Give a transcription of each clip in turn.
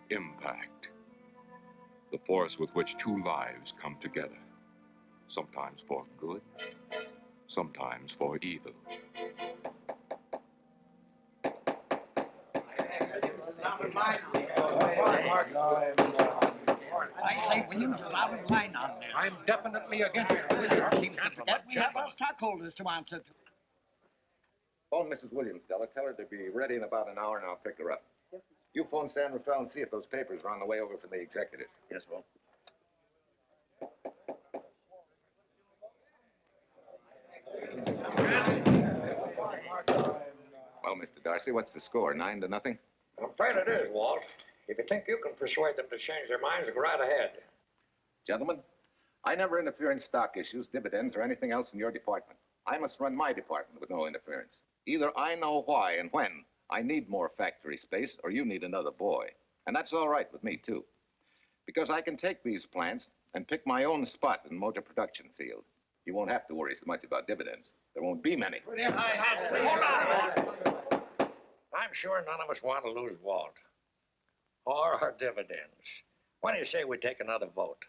Impact. The force with which two lives come together. Sometimes for good, sometimes for evil. I say, Williams, allow a line on there. I'm definitely against it. Williams seems to forget we have our stockholders to answer to. Phone Mrs. Williams, Della. Tell her to be ready in about an hour, and I'll pick her up. Yes, sir. You phone San Rafael and see if those papers are on the way over from the executive. Yes, well. Well, Mr. Darcy, what's the score? 9-0? I'm afraid it is, Walt. If you think you can persuade them to change their minds, go right ahead. Gentlemen, I never interfere in stock issues, dividends, or anything else in your department. I must run my department with no interference. Either I know why and when I need more factory space, or you need another boy. And that's all right with me, too. Because I can take these plants and pick my own spot in the motor production field. You won't have to worry so much about dividends. There won't be many. I'm sure none of us want to lose Walt. Or our dividends. Why do you say we take another vote?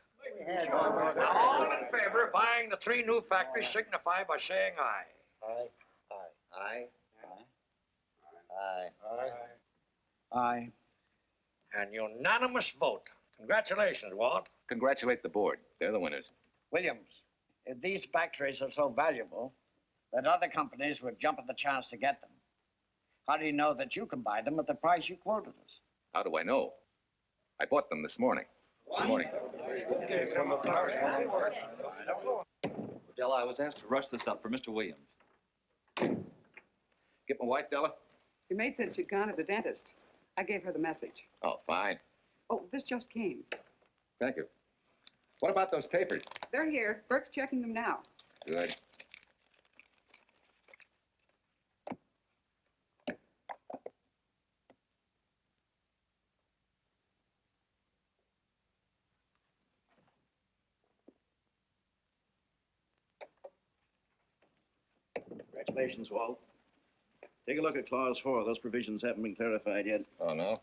Now, all in favor of buying the 3 new factories signify by saying aye. Aye. Aye. Aye. Aye. Aye. And unanimous vote. Congratulations, Walt. Congratulate the board. They're the winners. Williams, if these factories are so valuable that other companies would jump at the chance to get them, how do you know that you can buy them at the price you quoted us? How do I know? I bought them this morning. Good morning. Della, I was asked to rush this up for Mr. Williams. Get my wife, Della? Your maid said she'd gone to the dentist. I gave her the message. Oh, fine. Oh, this just came. Thank you. What about those papers? They're here. Burke's checking them now. Good. Congratulations, Walt. Take a look at Clause 4. Those provisions haven't been clarified yet. Oh, no?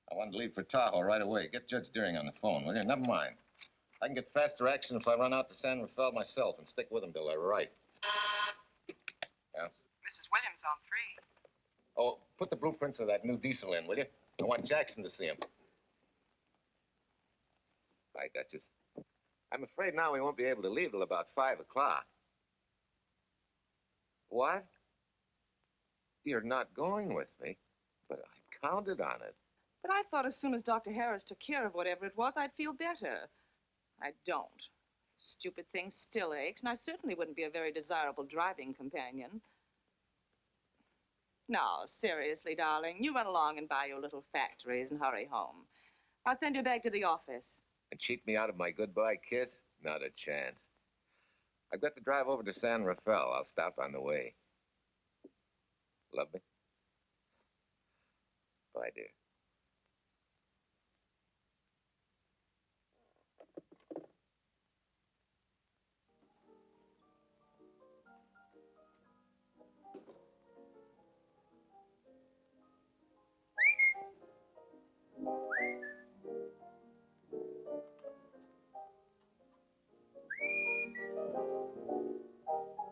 I wanted to leave for Tahoe right away. Get Judge Deering on the phone, will you? Never mind. I can get faster action if I run out to San Rafael myself and stick with him till they're right. Yeah? Mrs. Williams on 3. Oh, put the blueprints of that new diesel in, will you? I want Jackson to see him. Hi, Duchess. I'm afraid now we won't be able to leave till about 5 o'clock. What? You're not going with me, but I counted on it. But I thought as soon as Dr. Harris took care of whatever it was, I'd feel better. I don't. Stupid thing still aches, and I certainly wouldn't be a very desirable driving companion. Now, seriously, darling, you run along and buy your little factories and hurry home. I'll send you back to the office. And cheat me out of my goodbye kiss? Not a chance. I've got to drive over to San Rafael. I'll stop on the way. Love me? Bye, dear.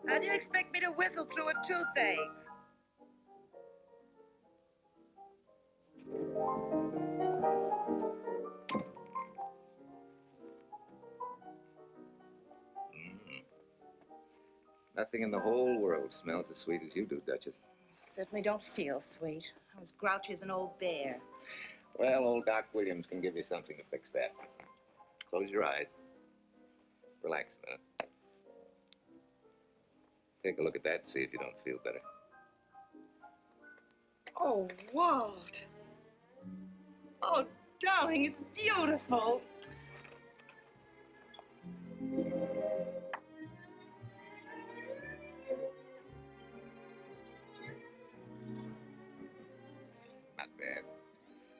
How do you expect me to whistle through a toothache? Nothing in the whole world smells as sweet as you do, Duchess. Certainly don't feel sweet. I was grouchy as an old bear. Well, old Doc Williams can give you something to fix that. Close your eyes. Relax a minute. Take a look at that and see if you don't feel better. Oh, Walt. Oh, darling, it's beautiful. Not bad.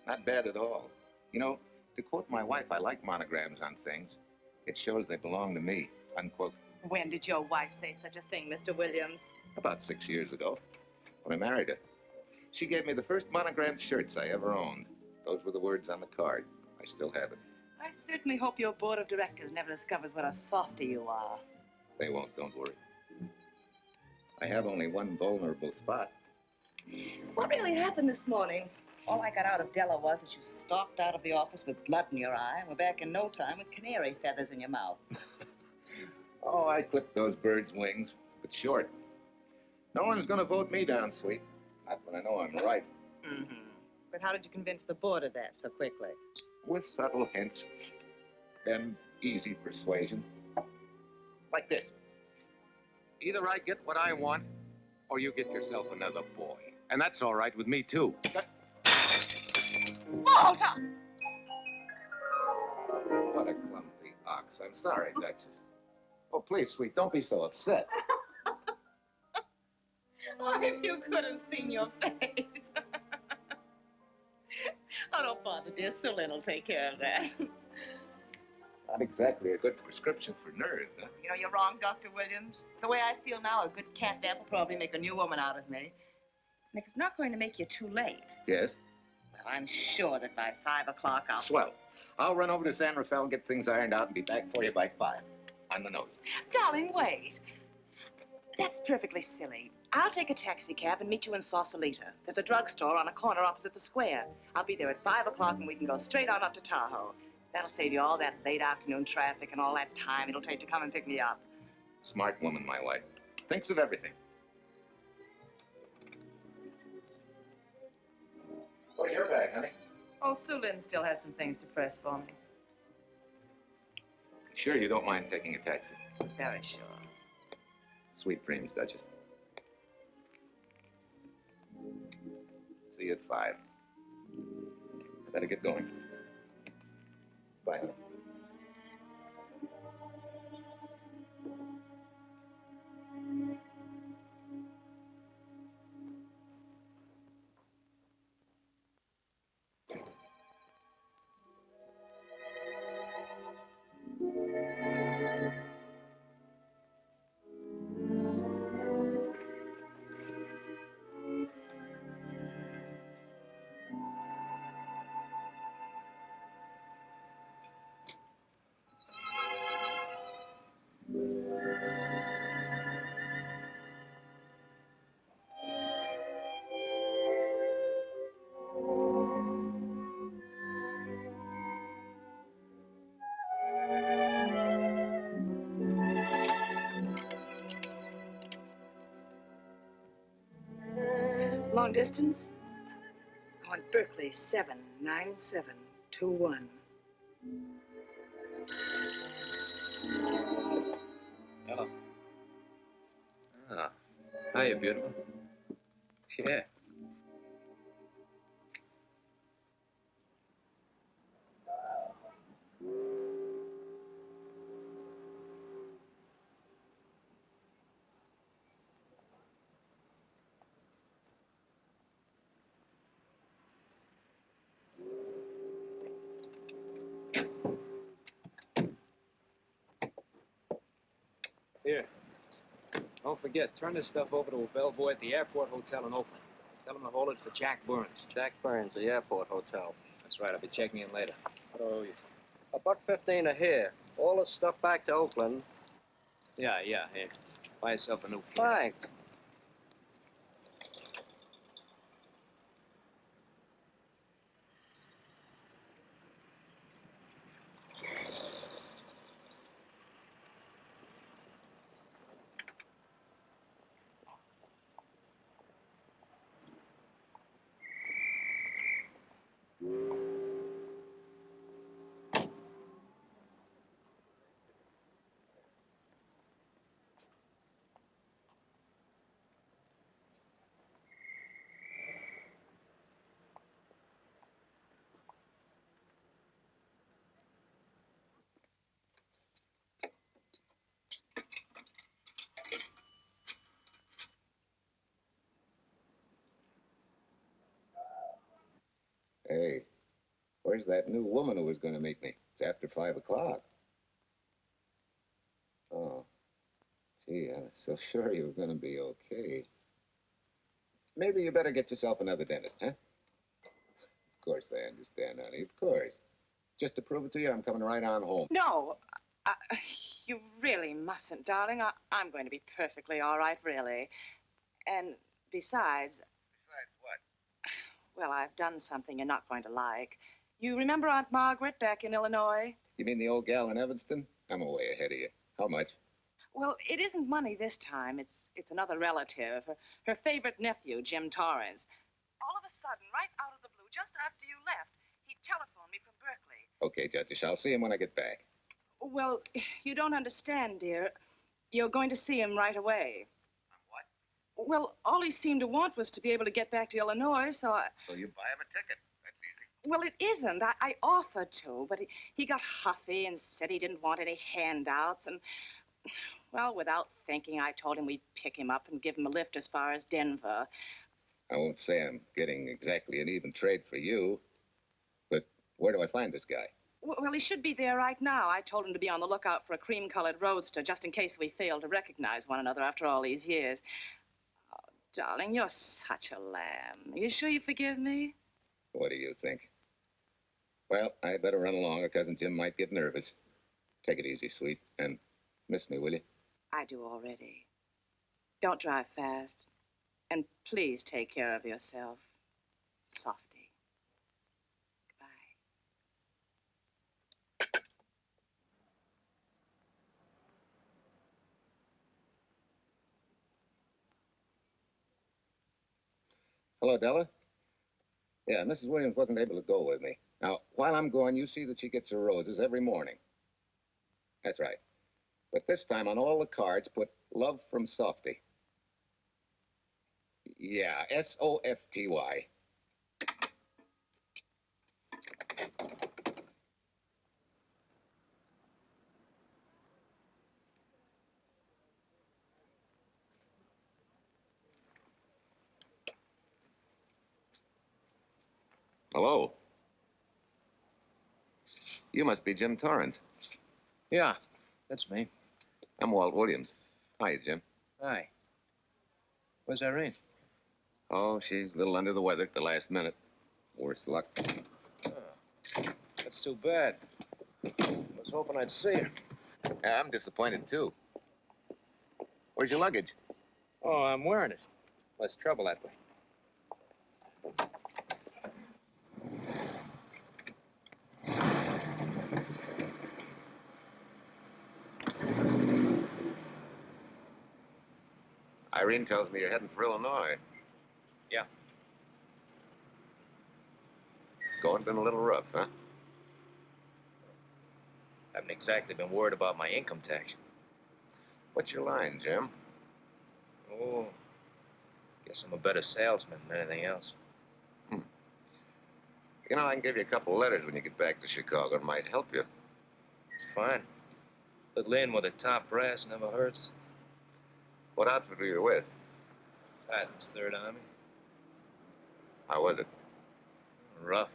Not bad at all. You know, to quote my wife, I like monograms on things. It shows they belong to me, unquote. When did your wife say such a thing, Mr. Williams? About 6 years ago, when I married her. She gave me the first monogrammed shirts I ever owned. Those were the words on the card. I still have it. I certainly hope your board of directors never discovers what a softy you are. They won't, don't worry. I have only one vulnerable spot. What really happened this morning? All I got out of Della was that you stalked out of the office with blood in your eye and were back in no time with canary feathers in your mouth. Oh, I clipped those birds' wings, but short. No one's going to vote me down, sweet. Not when I know I'm right. Mm-hmm. But how did you convince the board of that so quickly? With subtle hints and easy persuasion. Like this. Either I get what I want, or you get yourself another boy. And that's all right with me, too. Walter! What a clumsy ox. I'm sorry, Duchess. Oh, please, sweet, don't be so upset. Oh, if you could have seen your face. Oh, don't bother, dear. Sue Lynn will take care of that. Not exactly a good prescription for nerves, huh? You know, you're wrong, Dr. Williams. The way I feel now, a good catnap will probably make a new woman out of me. And if it's not going to make you too late, Yes? well, I'm sure that by 5 o'clock I'll... Swell. I'll run over to San Rafael, get things ironed out, and be back for you by 5. On the nose. Darling, wait. That's perfectly silly. I'll take a taxi cab and meet you in Sausalito. There's a drugstore on a corner opposite the square. I'll be there at 5 o'clock and we can go straight on up to Tahoe. That'll save you all that late afternoon traffic and all that time it'll take to come and pick me up. Smart woman, my wife. Thinks of everything. Where's your bag, honey? Oh, Sue Lynn still has some things to press for me. Sure you don't mind taking a taxi? Very sure. Sweet dreams, Duchess. See you at 5. I better get going. Bye, honey. Long distance? I want Berkeley 79721. Hello. Ah. Hiya, beautiful. Yeah. Here. Don't forget, turn this stuff over to a bellboy at the Airport Hotel in Oakland. Tell him to hold it for Jack Burns. Jack Burns, the airport hotel. That's right, I'll be checking in later. What do I owe you? $1.15 a hair. All the stuff back to Oakland. Yeah, here. Buy yourself a new kit. Thanks. Where's that new woman who was going to meet me? It's after 5 o'clock. Oh. Gee, I was so sure you were going to be okay. Maybe you better get yourself another dentist, huh? Of course I understand, honey, of course. Just to prove it to you, I'm coming right on home. No, you really mustn't, darling. I'm going to be perfectly all right, really. And besides... Besides what? Well, I've done something you're not going to like. You remember Aunt Margaret back in Illinois? You mean the old gal in Evanston? I'm way ahead of you. How much? Well, it isn't money this time. It's another relative. Her favorite nephew, Jim Torrance. All of a sudden, right out of the blue, just after you left, he telephoned me from Berkeley. Okay, Judge, I'll see him when I get back. Well, you don't understand, dear. You're going to see him right away. What? Well, all he seemed to want was to be able to get back to Illinois, so I... So you buy him a ticket. That's easy. Well, it isn't. I offered to, but he got huffy and said he didn't want any handouts, and... Well, without thinking, I told him we'd pick him up and give him a lift as far as Denver. I won't say I'm getting exactly an even trade for you, but where do I find this guy? Well, he should be there right now. I told him to be on the lookout for a cream-colored roadster, just in case we fail to recognize one another after all these years. Oh, darling, you're such a lamb. Are you sure you forgive me? What do you think? Well, I better run along or Cousin Jim might get nervous. Take it easy, sweet, and miss me, will you? I do already. Don't drive fast. And please take care of yourself. Softy. Goodbye. Hello, Della? Yeah, Mrs. Williams wasn't able to go with me. Now, while I'm gone, you see that she gets her roses every morning. That's right. But this time on all the cards, put love from Softy. Yeah, Softy. Hello. You must be Jim Torrance. Yeah, that's me. I'm Walt Williams. Hi, Jim. Hi. Where's Irene? Oh, she's a little under the weather at the last minute. Worse luck. Oh, that's too bad. I was hoping I'd see her. Yeah, I'm disappointed, too. Where's your luggage? Oh, I'm wearing it. Less trouble that way. Irene tells me you're heading for Illinois. Yeah. Going been a little rough, huh? Haven't exactly been worried about my income tax. What's your line, Jim? Oh, guess I'm a better salesman than anything else. You know, I can give you a couple of letters when you get back to Chicago. It might help you. It's fine. Little in with a top brass never hurts. What outfit were you with? Patton's Third Army. How was it? Rough.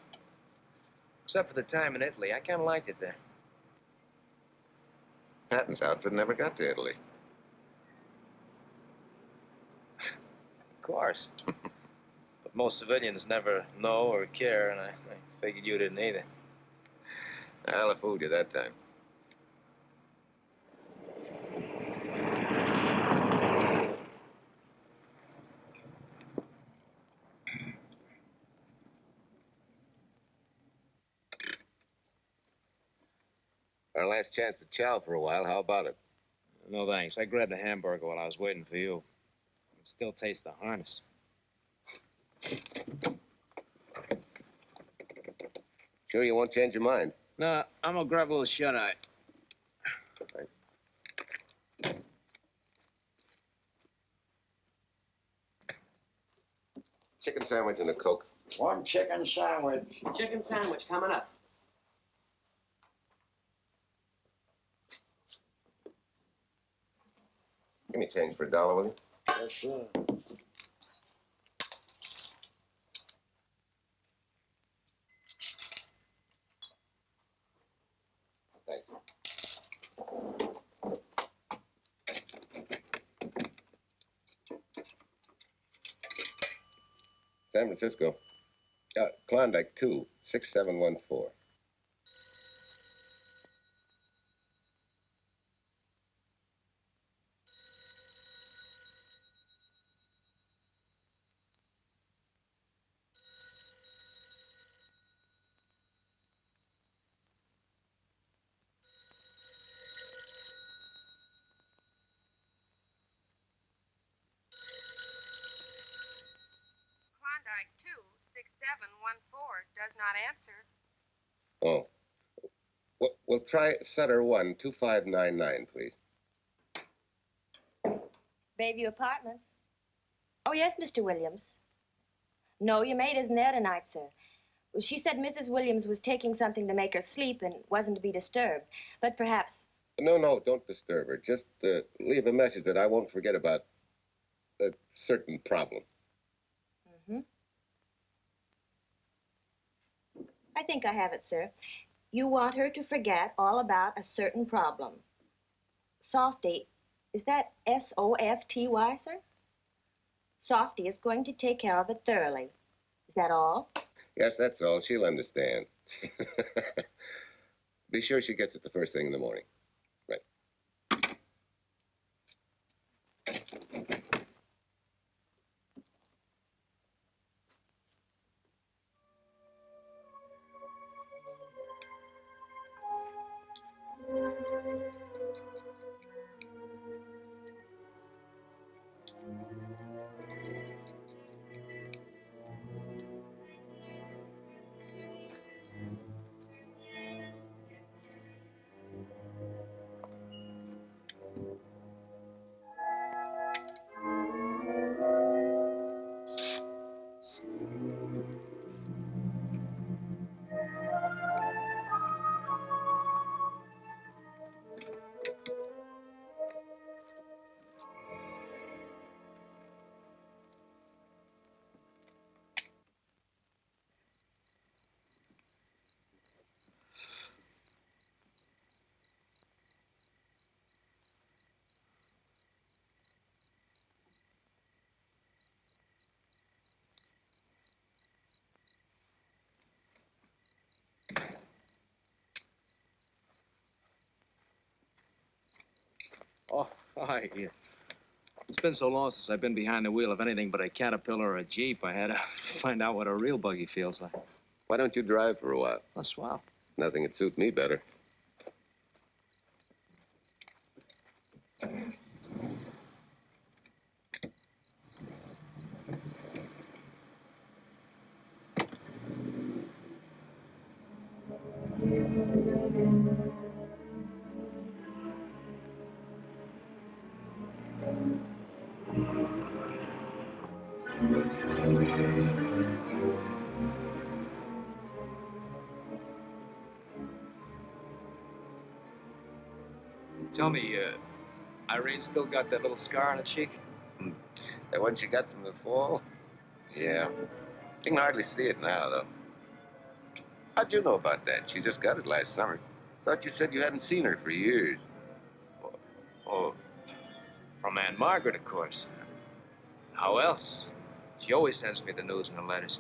Except for the time in Italy. I kind of liked it there. Patton's outfit never got to Italy. Of course. But most civilians never know or care, and I figured you didn't either. Well, I fooled you that time. Our last chance to chow for a while. How about it? No thanks. I grabbed a hamburger while I was waiting for you. I can still taste the harness. Sure you won't change your mind? No, I'm gonna grab a little shut-eye. Chicken sandwich and a Coke. One chicken sandwich. Chicken sandwich coming up. Give me change for $1, will you? Yes, sir. Thanks. San Francisco. Klondike 2, 6714. Klondike 26714 does not answer. Oh. We'll try Sutter 1, 2599, please. Bayview Apartments. Oh, yes, Mr. Williams. No, your maid isn't there tonight, sir. Well, she said Mrs. Williams was taking something to make her sleep and wasn't to be disturbed. But perhaps... No, don't disturb her. Just leave a message that I won't forget about a certain problem. Mm-hmm. I think I have it, sir. You want her to forget all about a certain problem. Softy, is that S-O-F-T-Y, sir? Softy is going to take care of it thoroughly. Is that all? Yes, that's all. She'll understand. Be sure she gets it the first thing in the morning. Right. Oh, hi. Yeah. It's been so long since I've been behind the wheel of anything but a Caterpillar or a Jeep, I had to find out what a real buggy feels like. Why don't you drive for a while? Oh, swell. Nothing would suit me better. Tell me, Irene still got that little scar on her cheek? That one she got from the fall? Yeah. You can hardly see it now, though. How'd you know about that? She just got it last summer. Thought you said you hadn't seen her for years. Oh, from Aunt Margaret, of course. How else? She always sends me the news in the letters.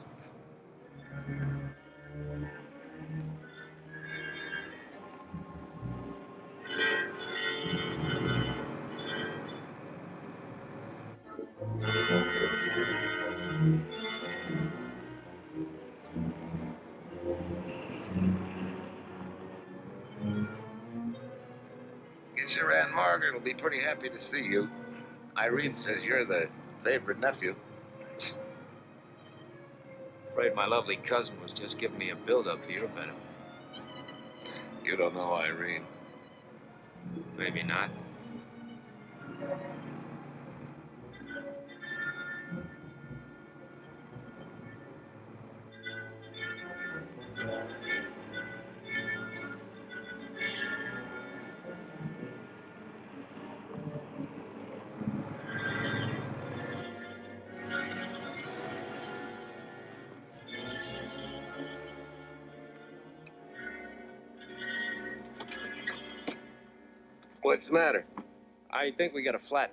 Guess your Aunt Margaret will be pretty happy to see you. Irene says you're the favorite nephew. Afraid my lovely cousin was just giving me a build-up for your benefit. You don't know Irene. Maybe not. What's the matter? I think we got a flat.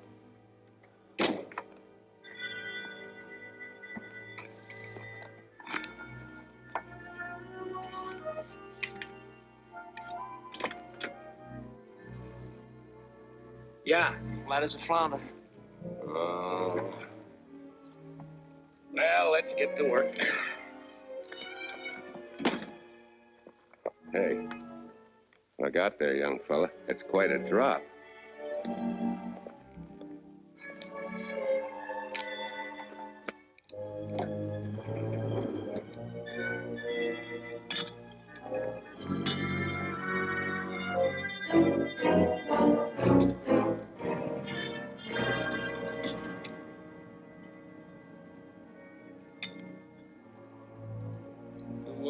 Yeah, flat as a flounder. Oh. Well, let's get to work. Hey, look out there, young fella. It's quite a drop.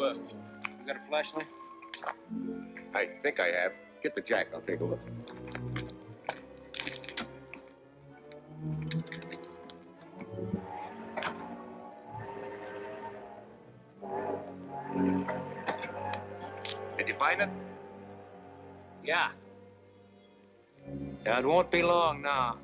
You got a flashlight? I think I have. Get the jack. I'll take a look. Did you find it? Yeah. Yeah, it won't be long now.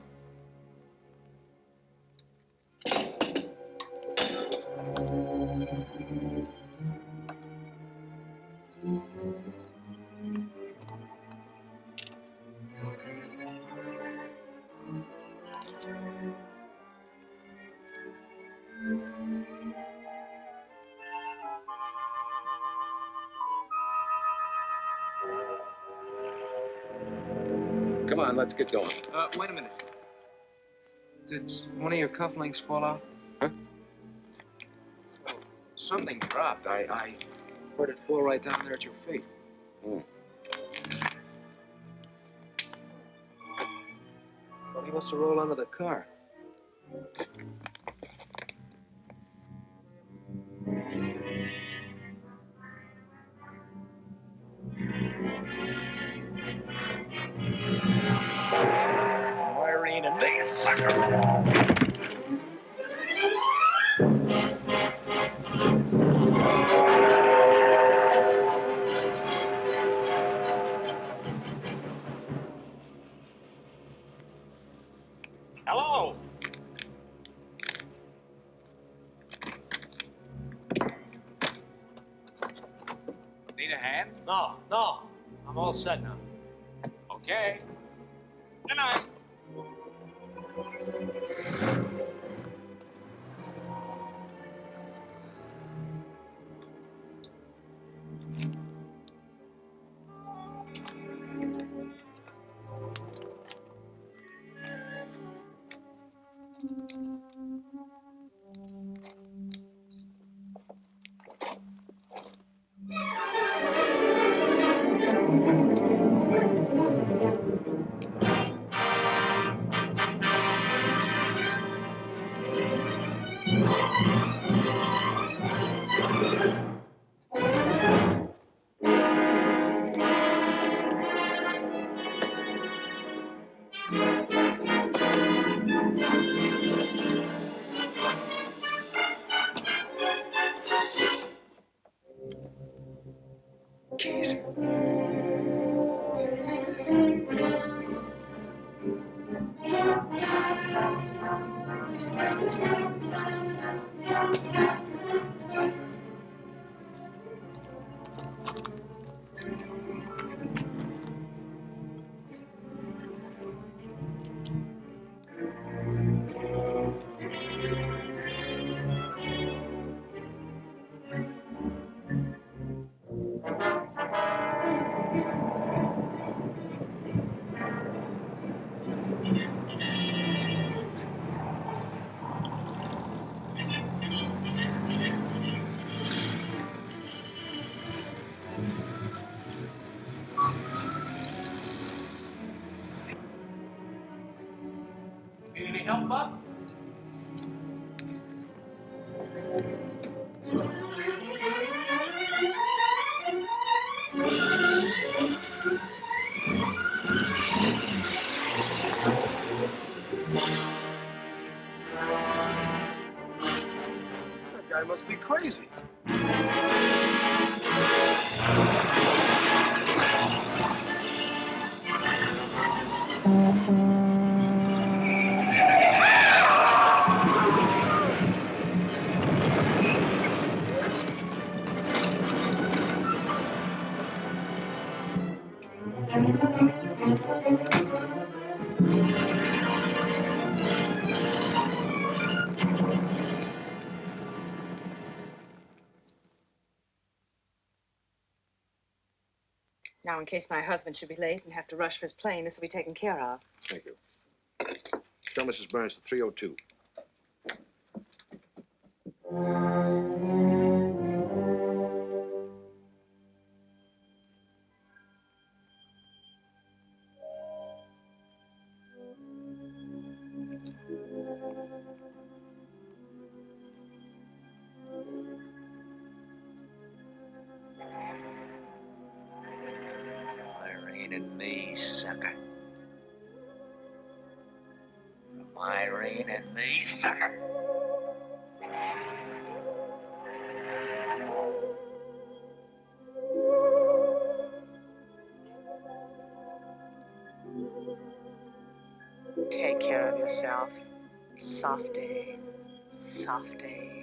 Come on, let's get going. Wait a minute. Did one of your cufflinks fall out? Huh? Oh, something dropped. I heard it fall right down there at your feet. Hmm. Well, he must have rolled under the car. Irene and me, sucker. Hello. Need a hand? No. I'm all set now. Okay. Good night. Keys. Need any help, Bob? That guy must be crazy. Now, in case my husband should be late and have to rush for his plane, this will be taken care of. Thank you. Tell Mrs. Burns the 302. Irene and me, sucker. Irene and me, sucker. Take care of yourself. Softy. Softy.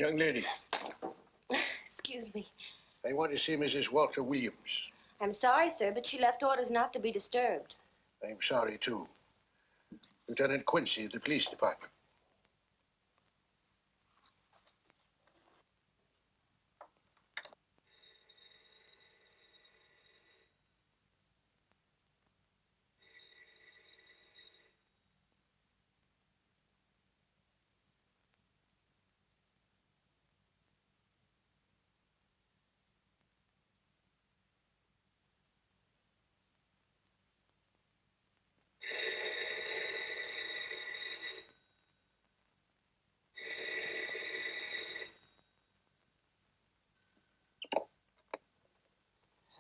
Young lady, Excuse me. I want to see Mrs. Walter Williams. I'm sorry, sir, but she left orders not to be disturbed. I'm sorry, too. Lieutenant Quincy of the police department.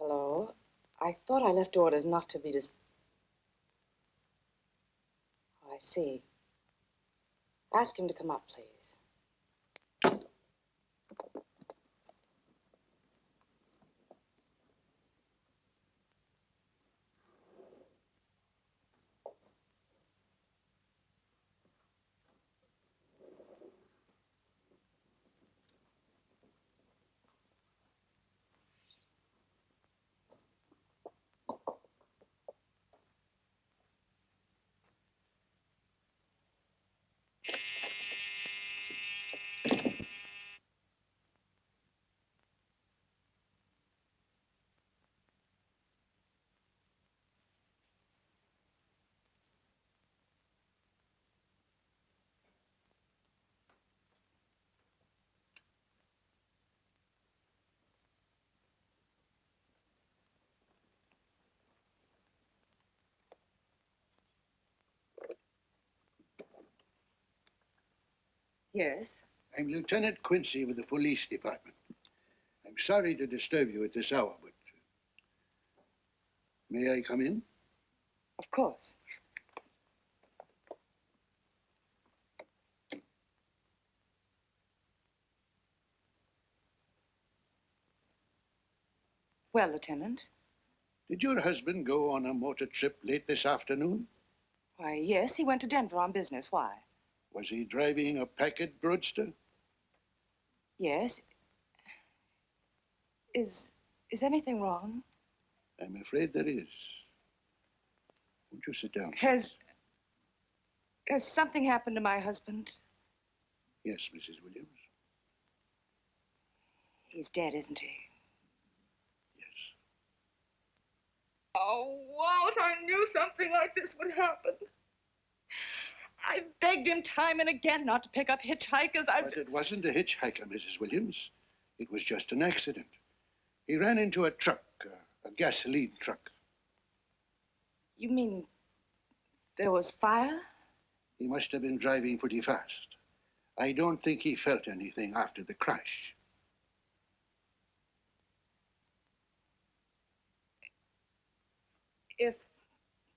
Hello? I thought I left orders not to be Oh, I see. Ask him to come up, please. Yes? I'm Lieutenant Quincy with the police department. I'm sorry to disturb you at this hour, but may I come in? Of course. Well, Lieutenant? Did your husband go on a motor trip late this afternoon? Why, yes, he went to Denver on business. Why? Was he driving a Packard roadster? Yes. Is anything wrong? I'm afraid there is. Won't you sit down? Has something happened to my husband? Yes, Mrs. Williams. He's dead, isn't he? Yes. Oh, Walt, I knew something like this would happen. I begged him time and again not to pick up hitchhikers. But it wasn't a hitchhiker, Mrs. Williams. It was just an accident. He ran into a truck, a gasoline truck. You mean there was fire? He must have been driving pretty fast. I don't think he felt anything after the crash. If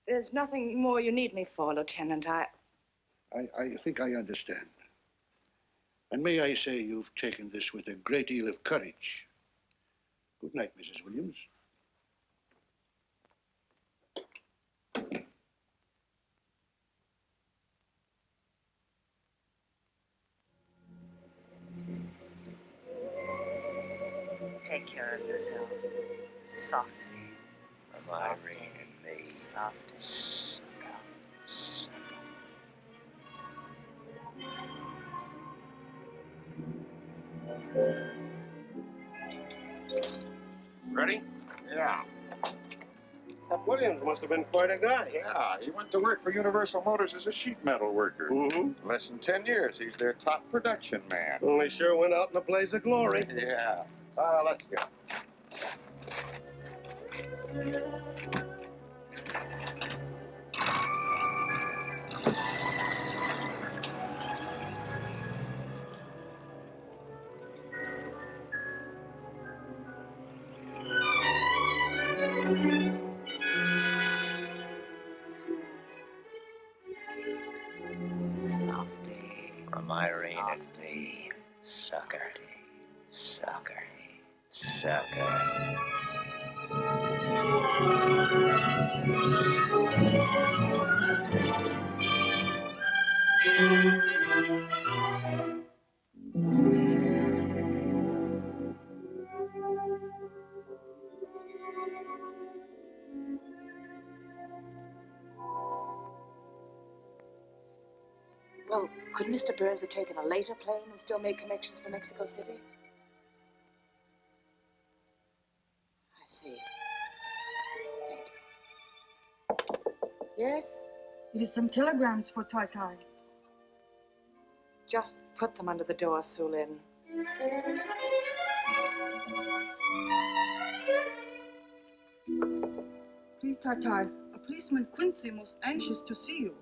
there's nothing more you need me for, Lieutenant, I think I understand. And may I say you've taken this with a great deal of courage. Good night, Mrs. Williams. Take care of yourself. Softly. From Irene and me. Softly. Ready? Yeah. That Williams must have been quite a guy. Yeah, he went to work for Universal Motors as a sheet metal worker. Mm-hmm. Less than 10 years, he's their top production man. Well, he sure went out in a blaze of glory. Yeah. Let's go. From Irene and me. Sucker. Sucker. Sucker. Well, could Mr. Burns have taken a later plane and still made connections for Mexico City? I see. Thank you. Yes? It is some telegrams for Tai Tai. Just put them under the door, Sulin. Please, Tai Tai, a policeman Quincy most anxious to see you.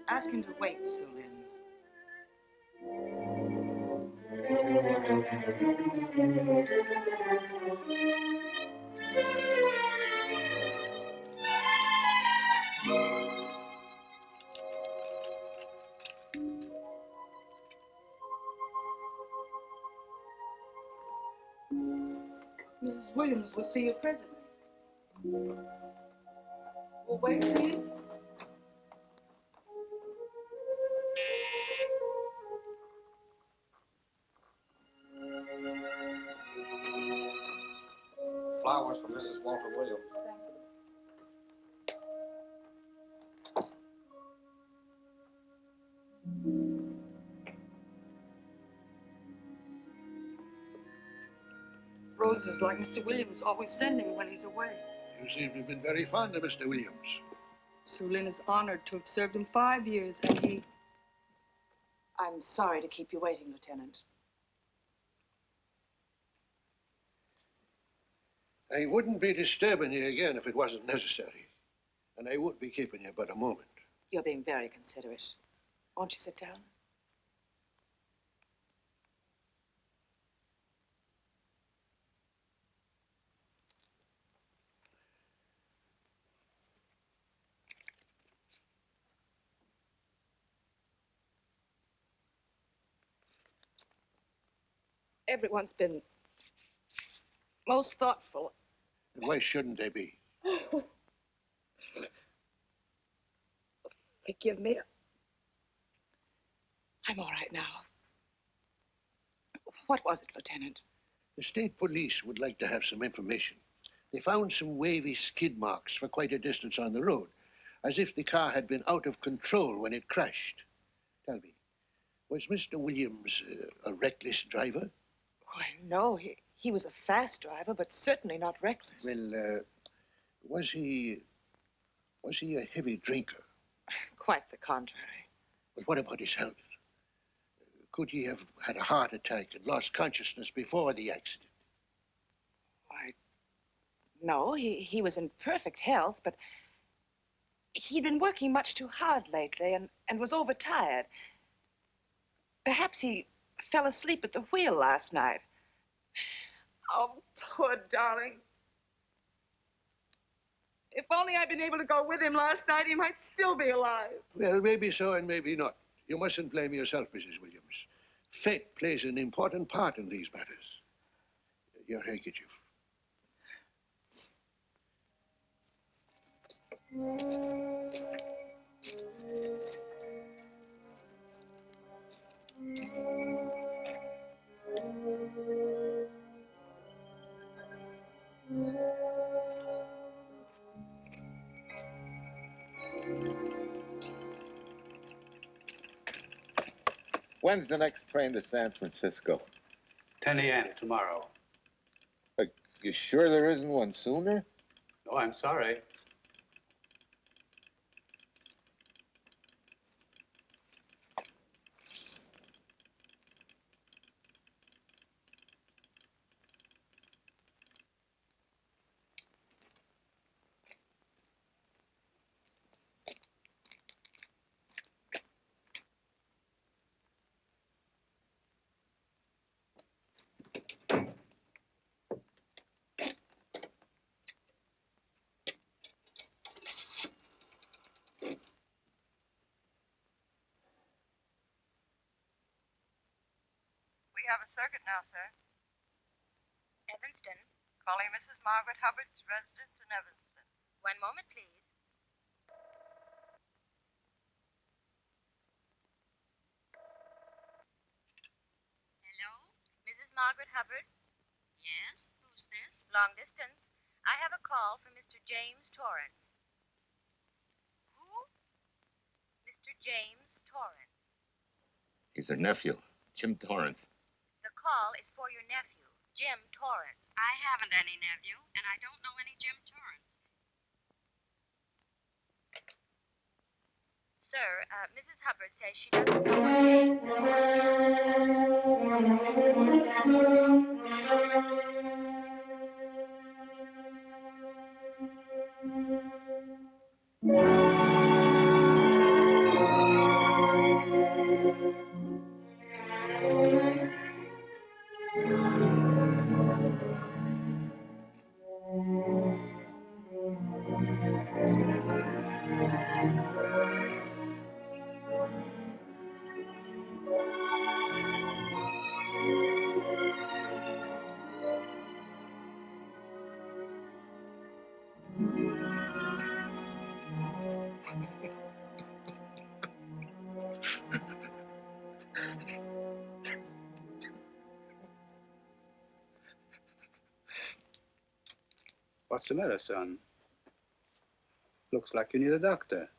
Ask him to wait, Sulin. Mrs. Williams will see you presently. Well, wait, please. Flowers for Mrs. Walter Williams. Roses like Mr. Williams always sending when he's away. You seem to have been very fond of Mr. Williams. Sulin is honored to have served him 5 years, and he... I'm sorry to keep you waiting, Lieutenant. I wouldn't be disturbing you again if it wasn't necessary. And I would be keeping you but a moment. You're being very considerate. Won't you sit down? Everyone's been most thoughtful. And why shouldn't they be? Forgive me. I'm all right now. What was it, Lieutenant? The state police would like to have some information. They found some wavy skid marks for quite a distance on the road, as if the car had been out of control when it crashed. Tell me, was Mr. Williams a reckless driver? Why, no. He was a fast driver, but certainly not reckless. Well, was he a heavy drinker? Quite the contrary. But what about his health? Could he have had a heart attack and lost consciousness before the accident? Why, no. He was in perfect health, but he'd been working much too hard lately and was overtired. Perhaps he fell asleep at the wheel last night. Oh, poor darling. If only I'd been able to go with him last night, he might still be alive. Well, maybe so and maybe not. You mustn't blame yourself, Mrs. Williams. Fate plays an important part in these matters. Your handkerchief. When's the next train to San Francisco? 10 a.m. tomorrow. You sure there isn't one sooner? No, I'm sorry. We have a circuit now, sir. Evanston. Calling Mrs. Margaret Hubbard's residence in Evanston. One moment, please. Hello? Mrs. Margaret Hubbard? Yes? Who's this? Long distance. I have a call from Mr. James Torrance. Who? Mr. James Torrance. He's her nephew, Jim Torrance. The call is for your nephew, Jim Torrance. I haven't any nephew, and I don't know any Jim Torrance. Sir, Mrs. Hubbard says she doesn't What's the matter, son? Looks like you need a doctor.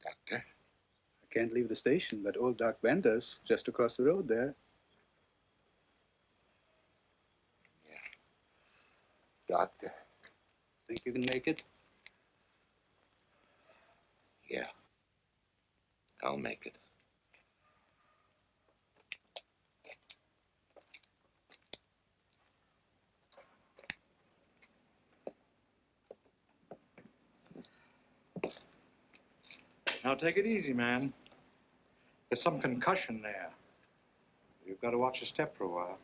Doctor? I can't leave the station, but old Doc Bender's just across the road there. Doctor? Think you can make it? Yeah. I'll make it. Now take it easy, man. There's some concussion there. You've got to watch your step for a while.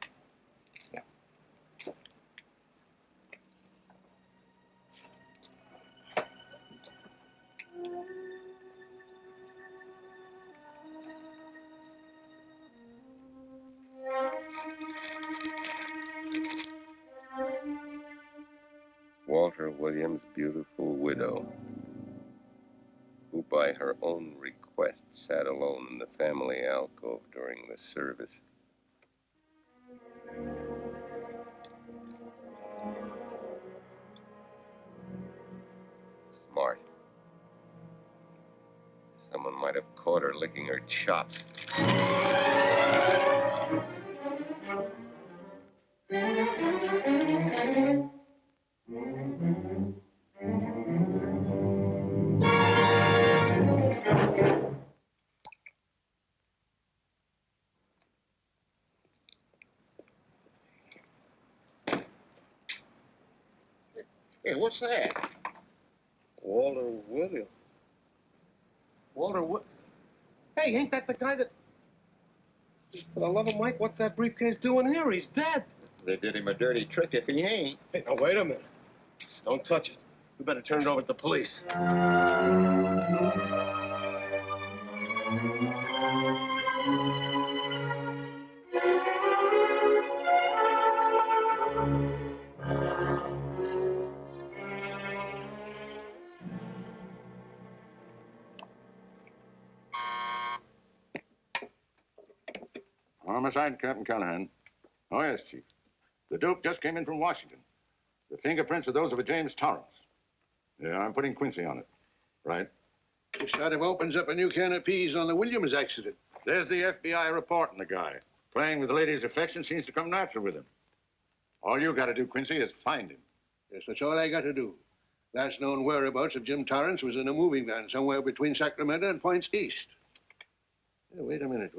Walter Williams' beautiful widow, who by her own request sat alone in the family alcove during the service. Smart. Someone might have caught her licking her chops. Hey, what's that? Walter Williams. Hey, ain't that the guy that... For the love of Mike, what's that briefcase doing here? He's dead. They did him a dirty trick if he ain't. Hey, now, wait a minute. Don't touch it. We better turn it over to the police. Homicide, Captain Callahan. Oh, yes, Chief. The Duke just came in from Washington. The fingerprints are those of a James Torrance. Yeah, I'm putting Quincy on it. Right. This sort of opens up a new can of peas on the Williams accident. There's the FBI reporting the guy. Playing with the lady's affection seems to come natural with him. All you got to do, Quincy, is find him. Yes, that's all I got to do. Last known whereabouts of Jim Torrance was in a moving van somewhere between Sacramento and Points East. Hey, wait a minute.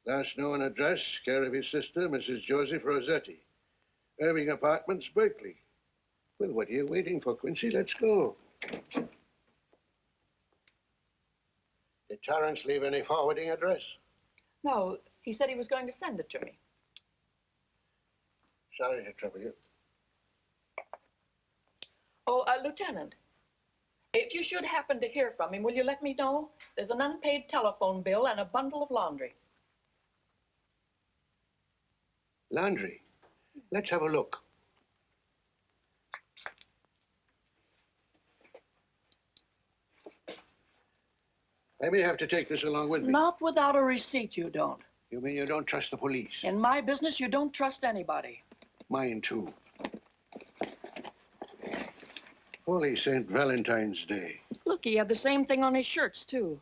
Last known address, care of his sister, Mrs. Joseph Rossetti. Irving Apartments, Berkeley. Well, what are you waiting for, Quincy? Let's go. Did Torrance leave any forwarding address? No, he said he was going to send it to me. Sorry to trouble you. Oh, Lieutenant, if you should happen to hear from him, will you let me know? There's an unpaid telephone bill and a bundle of laundry. Laundry. Let's have a look. I may have to take this along with me. Not without a receipt, you don't. You mean you don't trust the police? In my business, you don't trust anybody. Mine, too. Holy St. Valentine's Day. Look, he had the same thing on his shirts, too.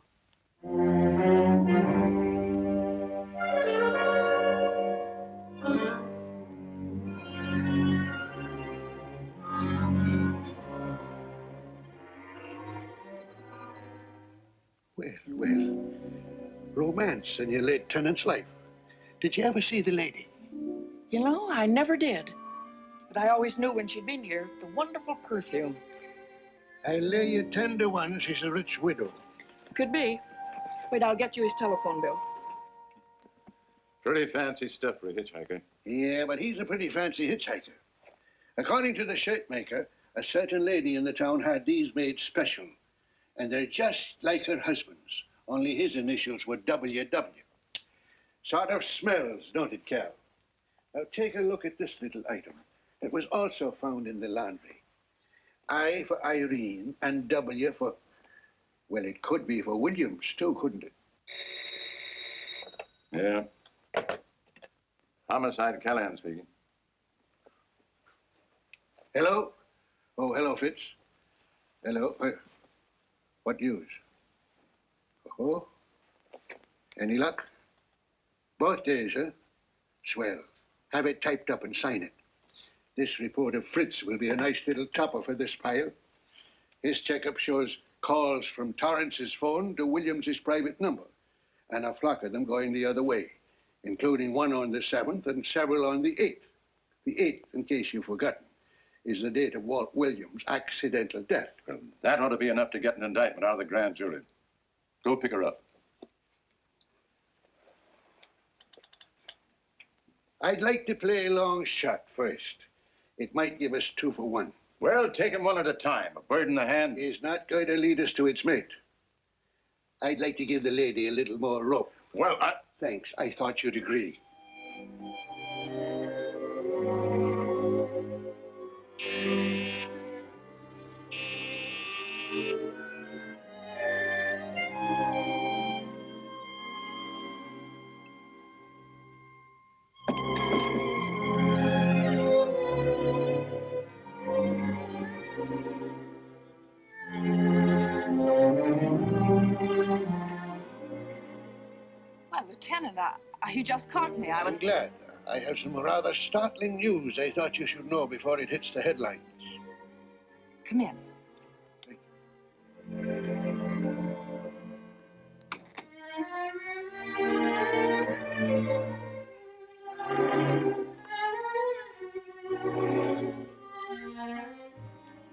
Well, romance in your late tenant's life. Did you ever see the lady? You know, I never did. But I always knew when she'd been here, the wonderful perfume. I lay you 10 to 1 she's a rich widow. Could be. Wait, I'll get you his telephone bill. Pretty fancy stuff for a hitchhiker. Yeah, but he's a pretty fancy hitchhiker. According to the shirt maker, a certain lady in the town had these made special. And they're just like her husband's, only his initials were WW. Sort of smells, don't it, Cal? Now take a look at this little item. It was also found in the laundry. I for Irene and W for, well, it could be for Williams, too, couldn't it? Yeah. Homicide, Callahan speaking. Hello? Oh, hello, Fitz. Hello. What news? Oh? Any luck? Both days, huh? Swell. Have it typed up and sign it. This report of Fritz will be a nice little topper for this pile. His checkup shows calls from Torrance's phone to Williams's private number, and a flock of them going the other way, including one on the 7th and several on the 8th. The 8th, in case you've forgotten, is the date of Walt Williams' accidental death. Well, that ought to be enough to get an indictment out of the grand jury. Go pick her up. I'd like to play a long shot first. It might give us 2 for 1. Well, take 'em one at a time. A bird in the hand is not going to lead us to its mate. I'd like to give the lady a little more rope. Well, Thanks. I thought you'd agree. Well, Lieutenant, you just caught me. I'm glad. I have some rather startling news I thought you should know before it hits the headlines. Come in.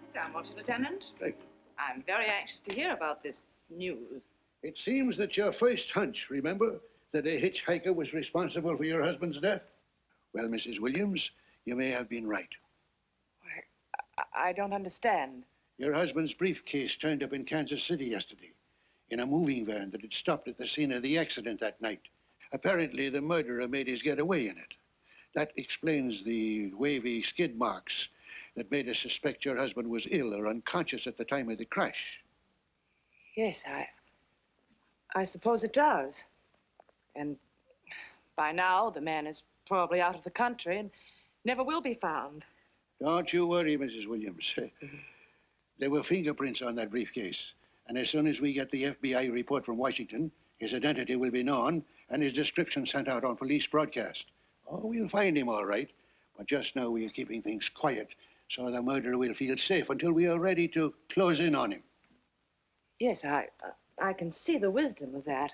Sit down, won't you, Lieutenant? Thank you. I'm very anxious to hear about this news. It seems that your first hunch, remember, that a hitchhiker was responsible for your husband's death? Well, Mrs. Williams, you may have been right. I don't understand. Your husband's briefcase turned up in Kansas City yesterday in a moving van that had stopped at the scene of the accident that night. Apparently, the murderer made his getaway in it. That explains the wavy skid marks that made us suspect your husband was ill or unconscious at the time of the crash. Yes, I suppose it does. And by now, the man is probably out of the country and never will be found. Don't you worry, Mrs. Williams. There were fingerprints on that briefcase. And as soon as we get the FBI report from Washington, his identity will be known and his description sent out on police broadcast. Oh, we'll find him all right. But just now we're keeping things quiet so the murderer will feel safe until we are ready to close in on him. Yes, I can see the wisdom of that.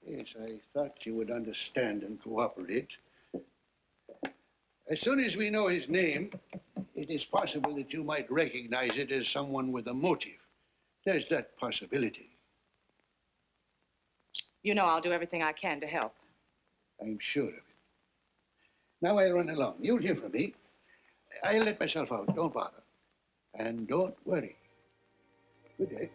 Yes, I thought you would understand and cooperate. As soon as we know his name, it is possible that you might recognize it as someone with a motive. There's that possibility. You know I'll do everything I can to help. I'm sure of it. Now I'll run along. You'll hear from me. I'll let myself out. Don't bother. And don't worry. Good day.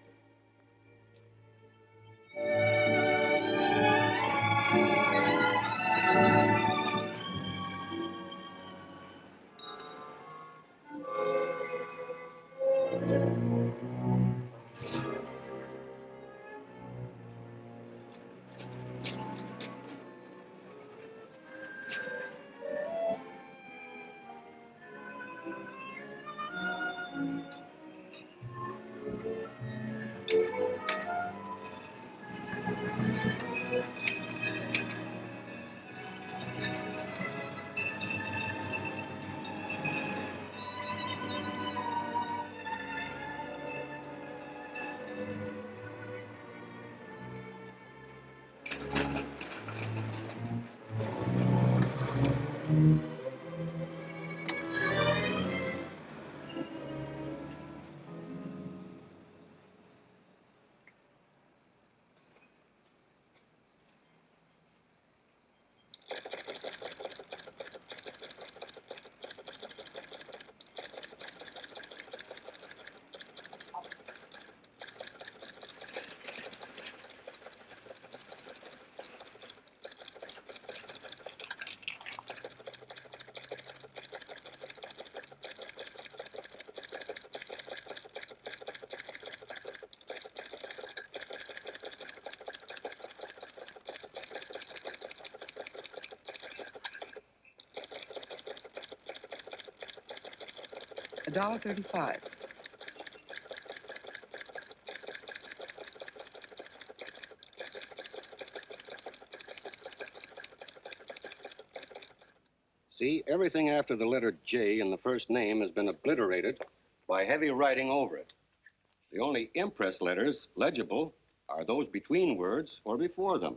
$1.35. See, everything after the letter J in the first name has been obliterated by heavy writing over it. The only impress letters legible are those between words or before them,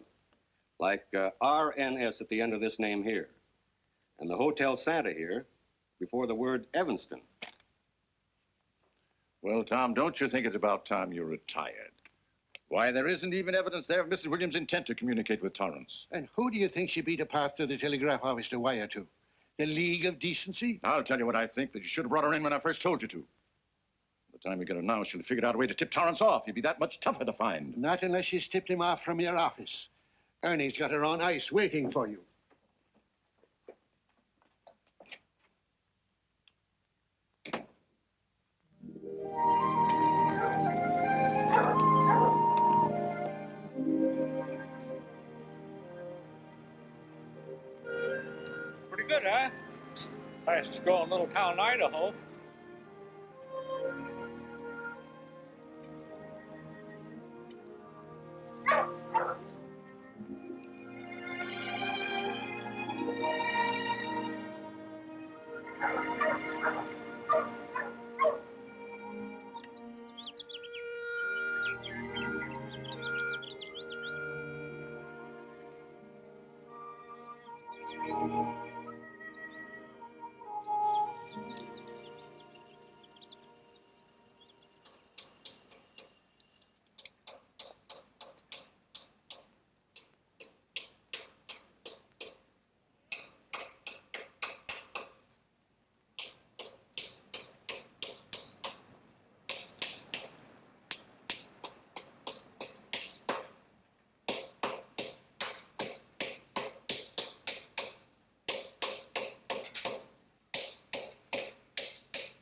like RNS at the end of this name here, and the Hotel Santa here before the word Evanston. Well, Tom, don't you think it's about time you retired? Why, there isn't even evidence there of Mrs. Williams' intent to communicate with Torrance. And who do you think should be the path to the telegraph office to wire to? The League of Decency? I'll tell you what I think, that you should have brought her in when I first told you to. By the time you get her now, she'll have figured out a way to tip Torrance off. He'd be that much tougher to find. Not unless she's tipped him off from your office. Ernie's got her on ice waiting for you. Pretty good, huh? Fastest growing little town in Idaho.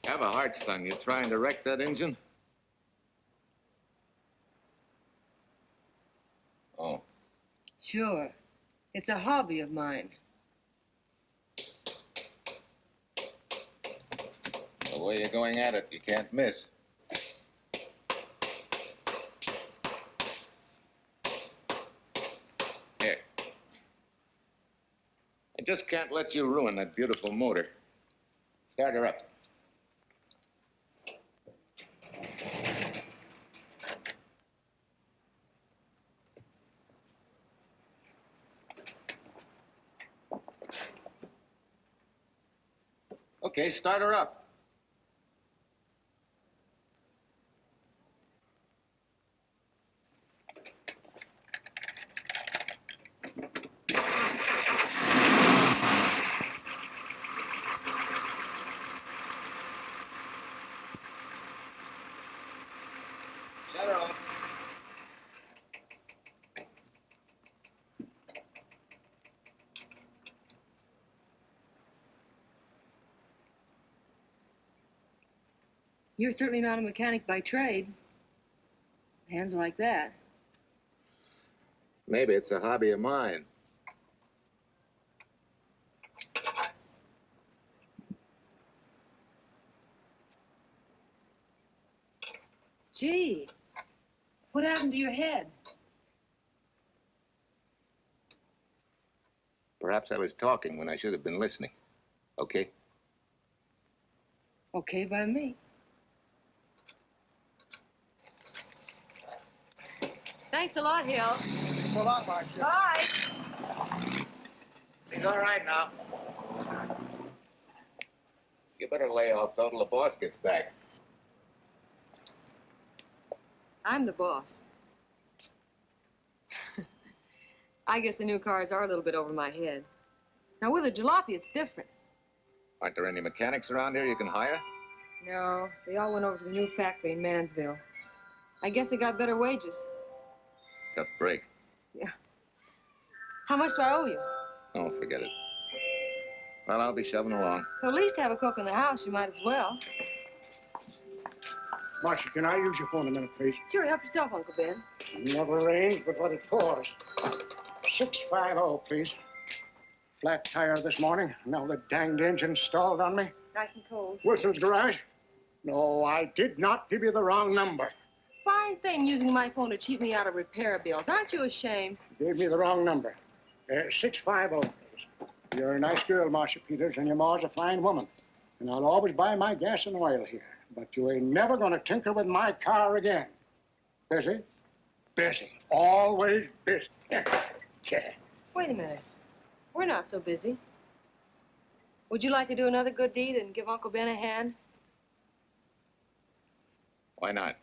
Have a heart, son. You trying to wreck that engine? Oh. Sure. It's a hobby of mine. The way you're going at it, you can't miss. Here. I just can't let you ruin that beautiful motor. Start her up. Okay, start her up. Shut her off. You're certainly not a mechanic by trade. Hands like that. Maybe it's a hobby of mine. Gee, what happened to your head? Perhaps I was talking when I should have been listening. Okay? Okay by me. Thanks a lot, Hill. Thanks a lot, Marcia. Bye. He's all right now. You better lay off till the boss gets back. I'm the boss. I guess the new cars are a little bit over my head. Now, with a jalopy, it's different. Aren't there any mechanics around here you can hire? No, they all went over to the new factory in Mansville. I guess they got better wages. Tough break. Yeah. How much do I owe you? Oh, forget it. Well, I'll be shoving along. Well, at least have a cook in the house. You might as well. Marcia, can I use your phone a minute, please? Sure, help yourself, Uncle Ben. Never arranged but what it cost. 650, please. Flat tire this morning. Now the danged engine stalled on me. Nice and cold. Wilson's garage? No, I did not give you the wrong number. Fine thing using my phone to cheat me out of repair bills. Aren't you ashamed? You gave me the wrong number. 650, please. You're a nice girl, Marcia Peters, and your ma's a fine woman. And I'll always buy my gas and oil here. But you ain't never gonna tinker with my car again. Busy? Busy. Always busy. Yeah. Wait a minute. We're not so busy. Would you like to do another good deed and give Uncle Ben a hand? Why not?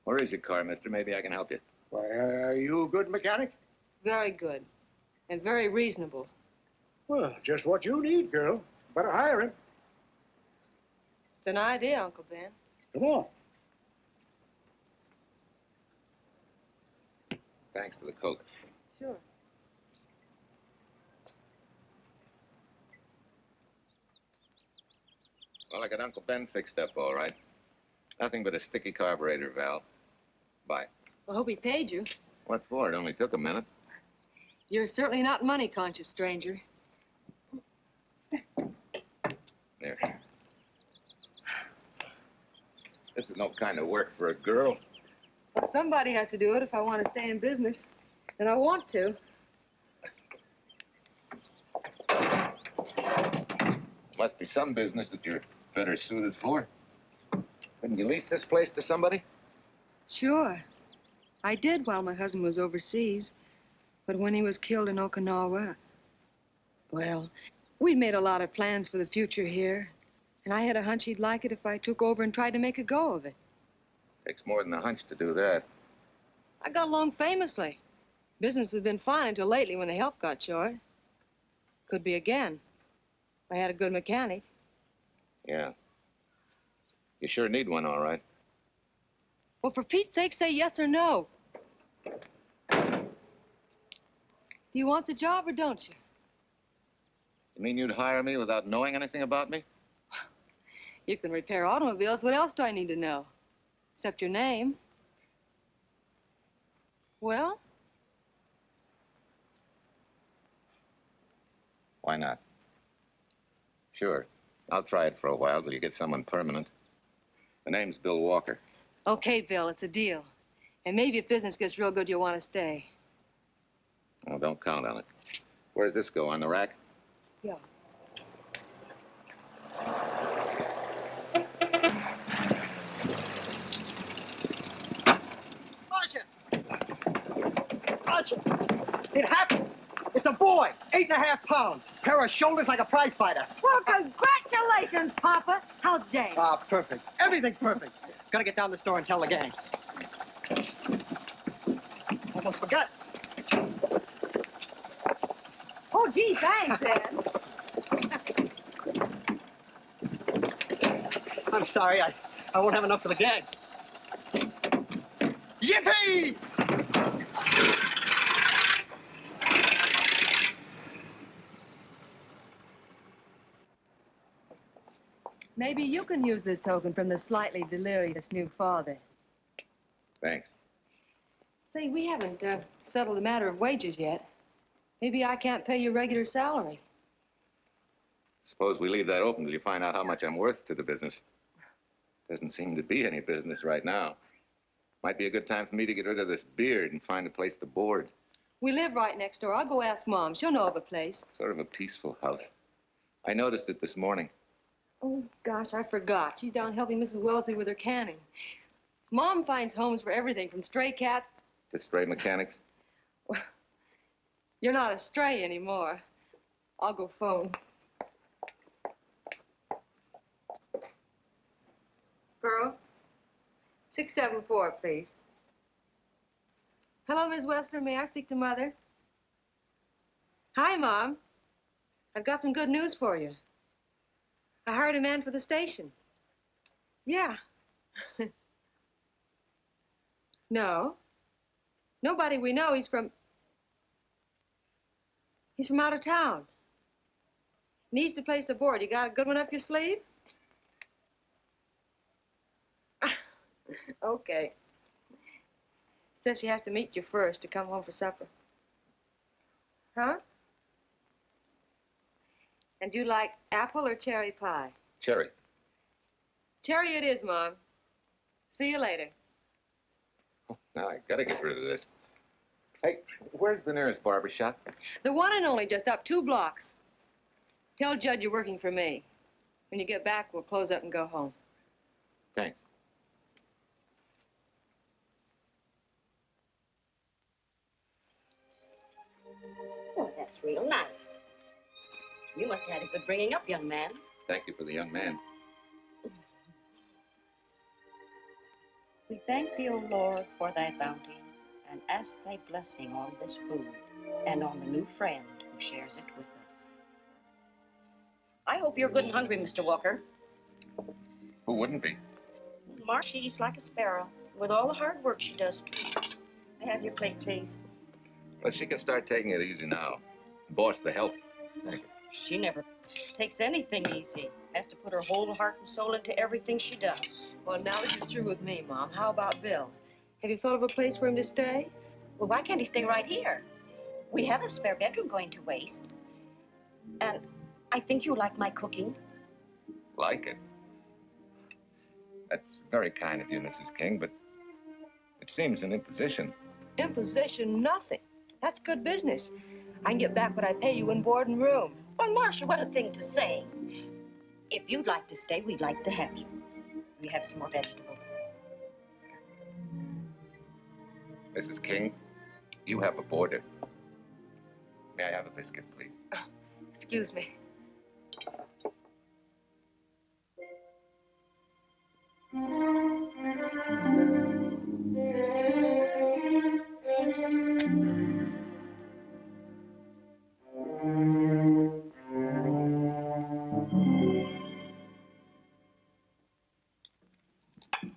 Where is your car, mister? Maybe I can help you. Why, are you a good mechanic? Very good. And very reasonable. Well, just what you need, girl. Better hire him. It's an idea, Uncle Ben. Come on. Thanks for the Coke. Sure. Well, I got Uncle Ben fixed up all right. Nothing but a sticky carburetor valve. Bye. I hope he paid you. What for? It only took a minute. You're certainly not money conscious, stranger. There. This is no kind of work for a girl. Well, somebody has to do it if I want to stay in business. And I want to. Must be some business that you're better suited for. Couldn't you lease this place to somebody? Sure. I did while my husband was overseas. But when he was killed in Okinawa, well, we'd made a lot of plans for the future here. And I had a hunch he'd like it if I took over and tried to make a go of it. Takes more than a hunch to do that. I got along famously. Business has been fine until lately when the help got short. Could be again. If I had a good mechanic. Yeah. You sure need one, all right. Well, for Pete's sake, say yes or no. Do you want the job or don't you? You mean you'd hire me without knowing anything about me? You can repair automobiles. What else do I need to know? Except your name. Well? Why not? Sure. I'll try it for a while till you get someone permanent. The name's Bill Walker. Okay, Bill, it's a deal. And maybe if business gets real good, you'll want to stay. Oh, don't count on it. Where does this go, on the rack? Yeah. Marcia! Marcia! It happened! It's a boy, 8.5 pounds. Pair of shoulders like a prize fighter. Well, congratulations, Papa. How's Jane? Ah, perfect. Everything's perfect. Gotta get down to the store and tell the gang. Almost forgot. Oh, gee, thanks, Ed. I'm sorry, I won't have enough for the gang. Yippee! Maybe you can use this token from the slightly delirious new father. Thanks. Say, we haven't settled the matter of wages yet. Maybe I can't pay your regular salary. Suppose we leave that open till you find out how much I'm worth to the business. Doesn't seem to be any business right now. Might be a good time for me to get rid of this beard and find a place to board. We live right next door. I'll go ask Mom. She'll know of a place. Sort of a peaceful house. I noticed it this morning. Oh, gosh, I forgot. She's down helping Mrs. Wellesley with her canning. Mom finds homes for everything from stray cats. To stray mechanics. Well, you're not a stray anymore. I'll go phone. Pearl? 674, please. Hello, Miss Wessler. May I speak to Mother? Hi, Mom. I've got some good news for you. I hired a man for the station. Yeah. No. Nobody we know. He's from out of town. Needs to place a board. You got a good one up your sleeve? Okay. Says she has to meet you first to come home for supper. Huh? And you like apple or cherry pie? Cherry. Cherry it is, Mom. See you later. Now I gotta get rid of this. Hey, where's the nearest barber shop? The one and only, just up 2 blocks. Tell Judd you're working for me. When you get back, we'll close up and go home. Thanks. Oh, that's real nice. You must have had a good bringing up, young man. Thank you for the young man. We thank thee, O Lord, for thy bounty, and ask thy blessing on this food and on the new friend who shares it with us. I hope you're good and hungry, Mr. Walker. Who wouldn't be? Marsh eats like a sparrow, with all the hard work she does. May I have your plate, please? Well, she can start taking it easy now. Boss, the help. She never takes anything easy. Has to put her whole heart and soul into everything she does. Well, now that you're through with me, Mom, how about Bill? Have you thought of a place for him to stay? Well, why can't he stay right here? We have a spare bedroom going to waste. And I think you like my cooking. Like it? That's very kind of you, Mrs. King, but it seems an imposition. Imposition, nothing. That's good business. I can get back what I pay you in board and room. Well, Marcia, what a thing to say. If you'd like to stay, we'd like to have you. We have some more vegetables. Mrs. King, you have a boarder. May I have a biscuit, please? Oh, excuse me.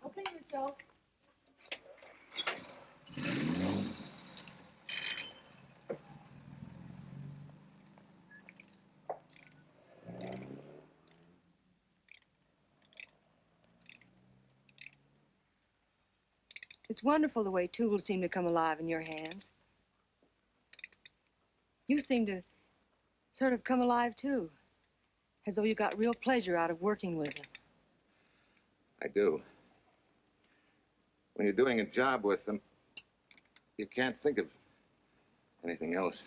Okay, Mitchell. It's wonderful the way tools seem to come alive in your hands. You seem to sort of come alive, too. As though you got real pleasure out of working with them. I do. When you're doing a job with them, you can't think of anything else.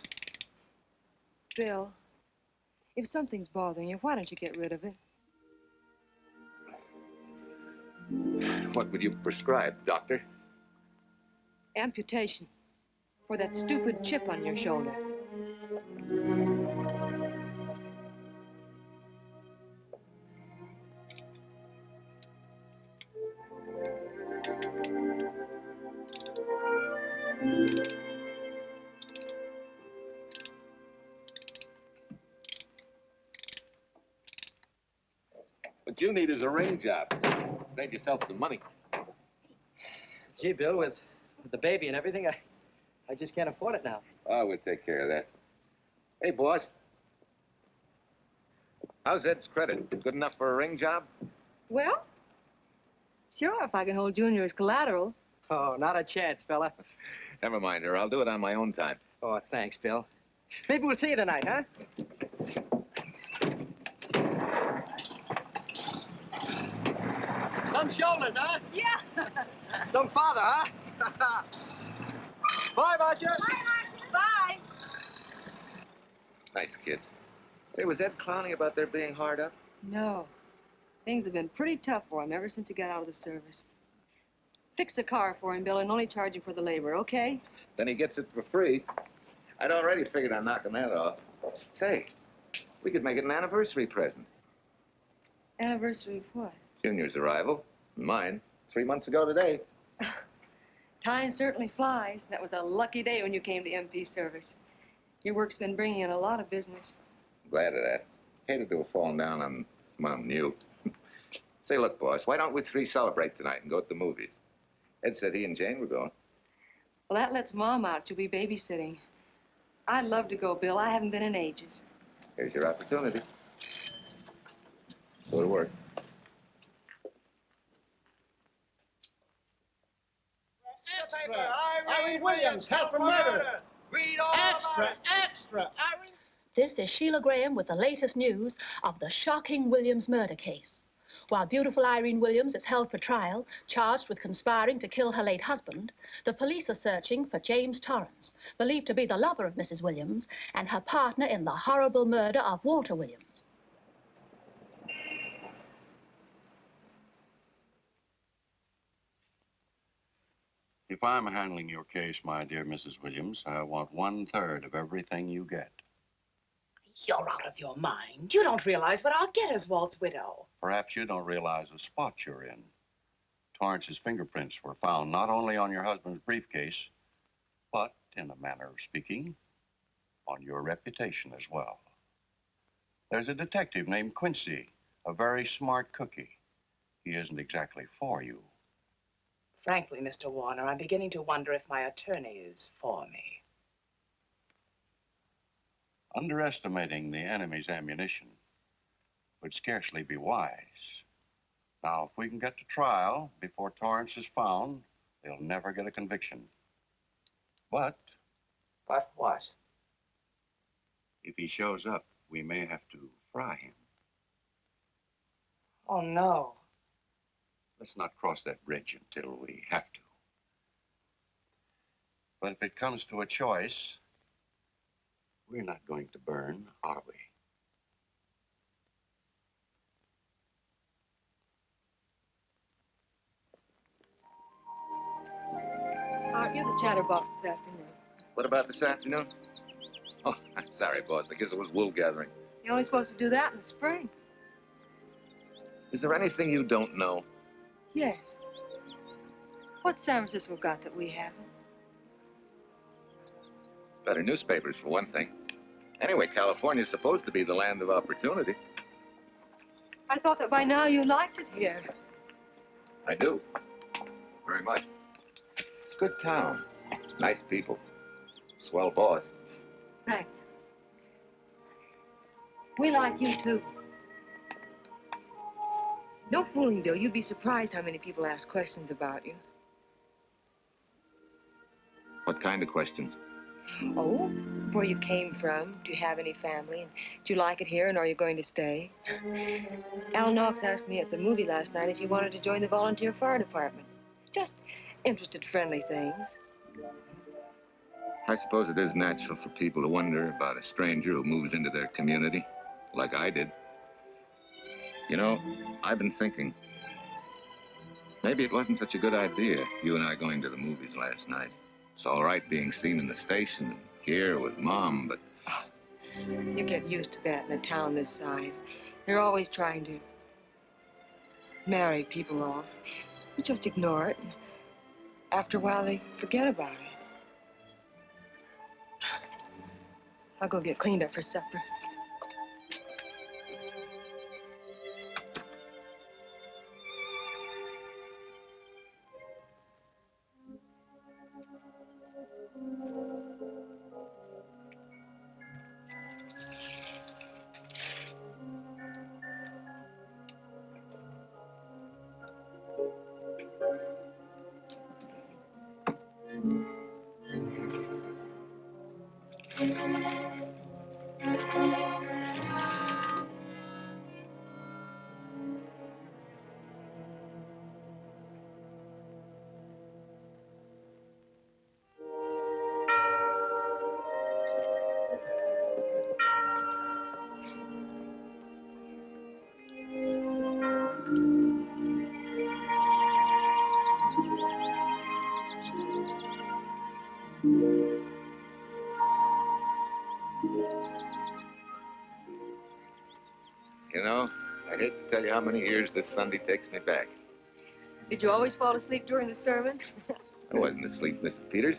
Bill, if something's bothering you, why don't you get rid of it? What would you prescribe, doctor? Amputation. For that stupid chip on your shoulder. What you need is a ring job. Save yourself some money. Gee, Bill, with the baby and everything, I just can't afford it now. Oh, we'll take care of that. Hey, boss. How's Ed's credit? Good enough for a ring job? Well, sure, if I can hold Junior as collateral. Oh, not a chance, fella. Never mind her. I'll do it on my own time. Oh, thanks, Bill. Maybe we'll see you tonight, huh? Some shoulders, huh? Yeah. Some father, huh? Bye, Marcia. Bye, Marcia. Bye. Nice kids. Say, was Ed clowning about their being hard up? No. Things have been pretty tough for him ever since he got out of the service. Fix a car for him, Bill, and only charge him for the labor, okay? Then he gets it for free. I'd already figured on knocking that off. Say, we could make it an anniversary present. Anniversary of what? Junior's arrival, and mine, 3 months ago today. Time certainly flies. That was a lucky day when you came to MP service. Your work's been bringing in a lot of business. Glad of that. Hated to have fallen down on Mom and you. Say, look, boss, why don't we three celebrate tonight and go to the movies? Ed said he and Jane were going. Well, that lets Mom out. She'll be babysitting. I'd love to go, Bill. I haven't been in ages. Here's your opportunity. Go to work. Extra! Irene Williams, held for murder! Read all Extra! Irene... This is Sheila Graham with the latest news of the shocking Williams murder case. While beautiful Irene Williams is held for trial, charged with conspiring to kill her late husband, the police are searching for James Torrance, believed to be the lover of Mrs. Williams and her partner in the horrible murder of Walter Williams. If I'm handling your case, my dear Mrs. Williams, I want 1/3 of everything you get. You're out of your mind. You don't realize what I'll get as Walt's widow. Perhaps you don't realize the spot you're in. Torrance's fingerprints were found not only on your husband's briefcase, but, in a manner of speaking, on your reputation as well. There's a detective named Quincy, a very smart cookie. He isn't exactly for you. Frankly, Mr. Warner, I'm beginning to wonder if my attorney is for me. Underestimating the enemy's ammunition would scarcely be wise. Now, if we can get to trial before Torrance is found, they'll never get a conviction. But... But what? If he shows up, we may have to fry him. Oh, no. Let's not cross that bridge until we have to. But if it comes to a choice, we're not going to burn, are we? Aren't you the chatterbox this afternoon? What about this afternoon? Oh, I'm sorry, boss. I guess it was wool gathering. You're only supposed to do that in the spring. Is there anything you don't know? Yes. What's San Francisco got that we haven't? Better newspapers, for one thing. Anyway, California's supposed to be the land of opportunity. I thought that by now you liked it here. I do. Very much. It's a good town. Nice people. Swell boss. Thanks. We like you, too. No fooling, Bill. You'd be surprised how many people ask questions about you. What kind of questions? Oh, where you came from, do you have any family, and do you like it here, and are you going to stay? Al Knox asked me at the movie last night if you wanted to join the volunteer fire department. Just interested, friendly things. I suppose it is natural for people to wonder about a stranger who moves into their community, like I did. You know, I've been thinking, maybe it wasn't such a good idea, you and I going to the movies last night. It's all right being seen in the station and here with Mom, but... You get used to that in a town this size. They're always trying to marry people off. You just ignore it, and after a while they forget about it. I'll go get cleaned up for supper. You know, I hate to tell you how many years this Sunday takes me back. Did you always fall asleep during the sermon? I wasn't asleep, Mrs. Peters.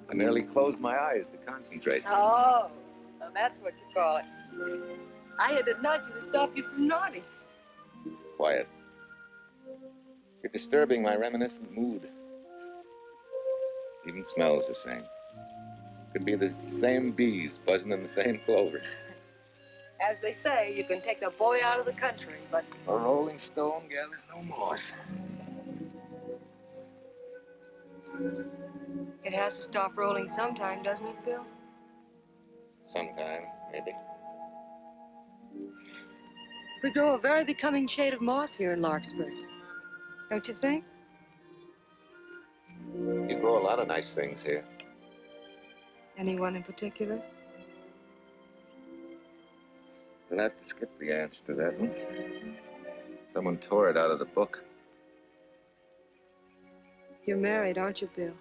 I merely closed my eyes to concentrate. Oh, so that's what you call it. I had to nudge you to stop you from nodding. Quiet. You're disturbing my reminiscent mood. Even smells the same. Could be the same bees buzzing in the same clover. As they say, you can take the boy out of the country, but... A rolling stone gathers no moss. It has to stop rolling sometime, doesn't it, Bill? Sometime, maybe. We grow a very becoming shade of moss here in Larkspur. Don't you think? You grow a lot of nice things here. Anyone in particular? You'll have to skip the answer to that one. Someone tore it out of the book. You're married, aren't you, Bill?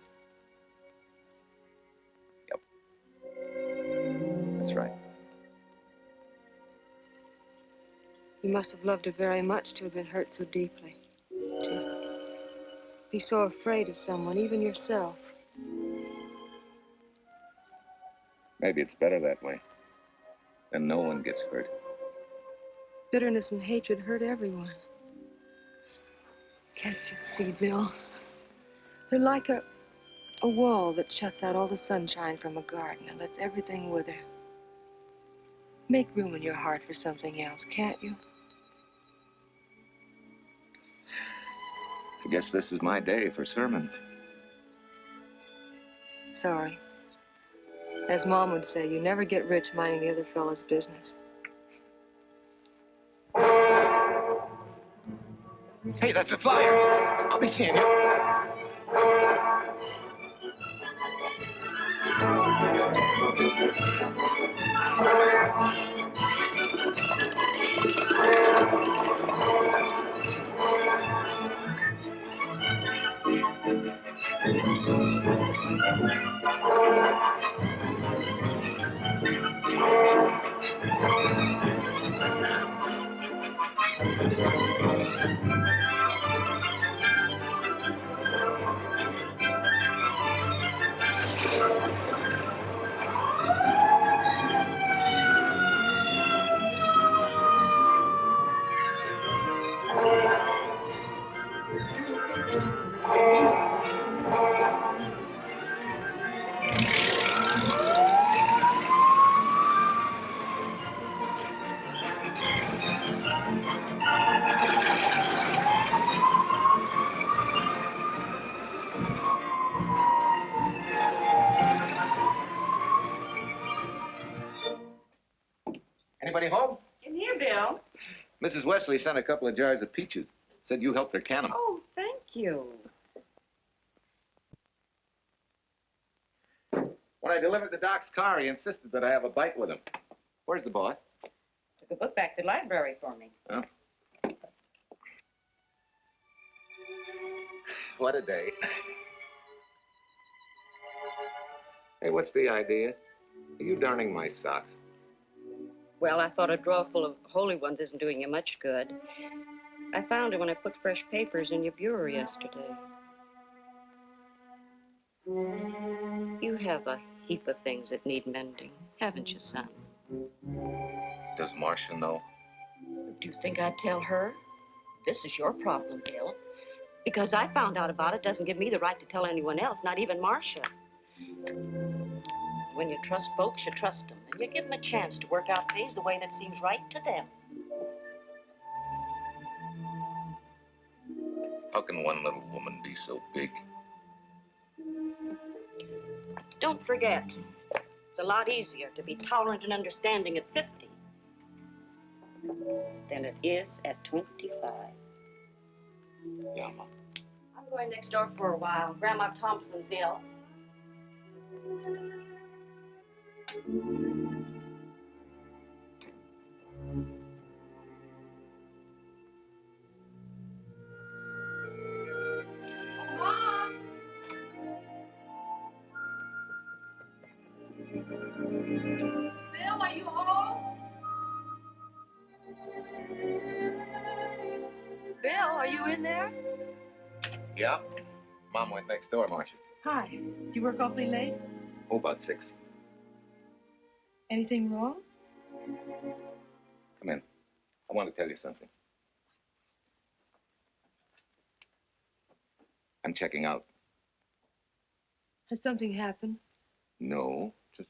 That's right. You must have loved her very much to have been hurt so deeply. To be so afraid of someone, even yourself. Maybe it's better that way. Then no one gets hurt. Bitterness and hatred hurt everyone. Can't you see, Bill? They're like a wall that shuts out all the sunshine from a garden and lets everything wither. Make room in your heart for something else, can't you? I guess this is my day for sermons. Sorry. As Mom would say, you never get rich minding the other fellow's business. Hey, that's a flyer. I'll be seeing you. Anybody home? In here, Bill. Mrs. Wesley sent a couple of jars of peaches. Said you helped her can them. Oh, thank you. When I delivered the doc's car, he insisted that I have a bite with him. Where's the boy? Took a book back to the library for me. Oh. What a day. Hey, what's the idea? Are you darning my socks? Well, I thought a drawer full of holy ones isn't doing you much good. I found it when I put fresh papers in your bureau yesterday. You have a heap of things that need mending, haven't you, son? Does Marcia know? Do you think I'd tell her? This is your problem, Bill. Because I found out about it doesn't give me the right to tell anyone else, not even Marcia. When you trust folks, you trust them. And you give them a chance to work out things the way that seems right to them. How can one little woman be so big? Don't forget, it's a lot easier to be tolerant and understanding at 50 than it is at 25. Yeah, Mom. I'm going next door for a while. Grandma Thompson's ill. Mom! Bill, are you home? Bill, are you in there? Yeah. Mom went next door, Marcia. Hi. Do you work awfully late? Oh, about 6. Anything wrong? Come in. I want to tell you something. I'm checking out. Has something happened? No, just...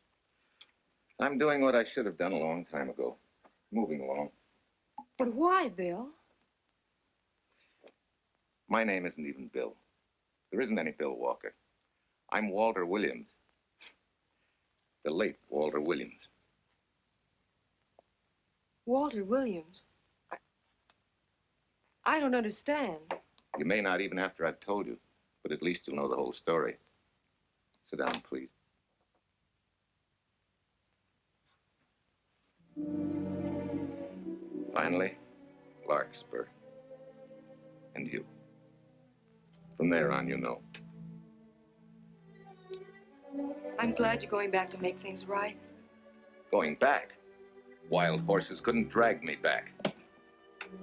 I'm doing what I should have done a long time ago. Moving along. But why, Bill? My name isn't even Bill. There isn't any Bill Walker. I'm Walter Williams. The late Walter Williams. Walter Williams? I don't understand. You may not even after I've told you, but at least you'll know the whole story. Sit down, please. Finally, Larkspur. And you. From there on, you know. I'm glad you're going back to make things right. Going back? Wild horses couldn't drag me back.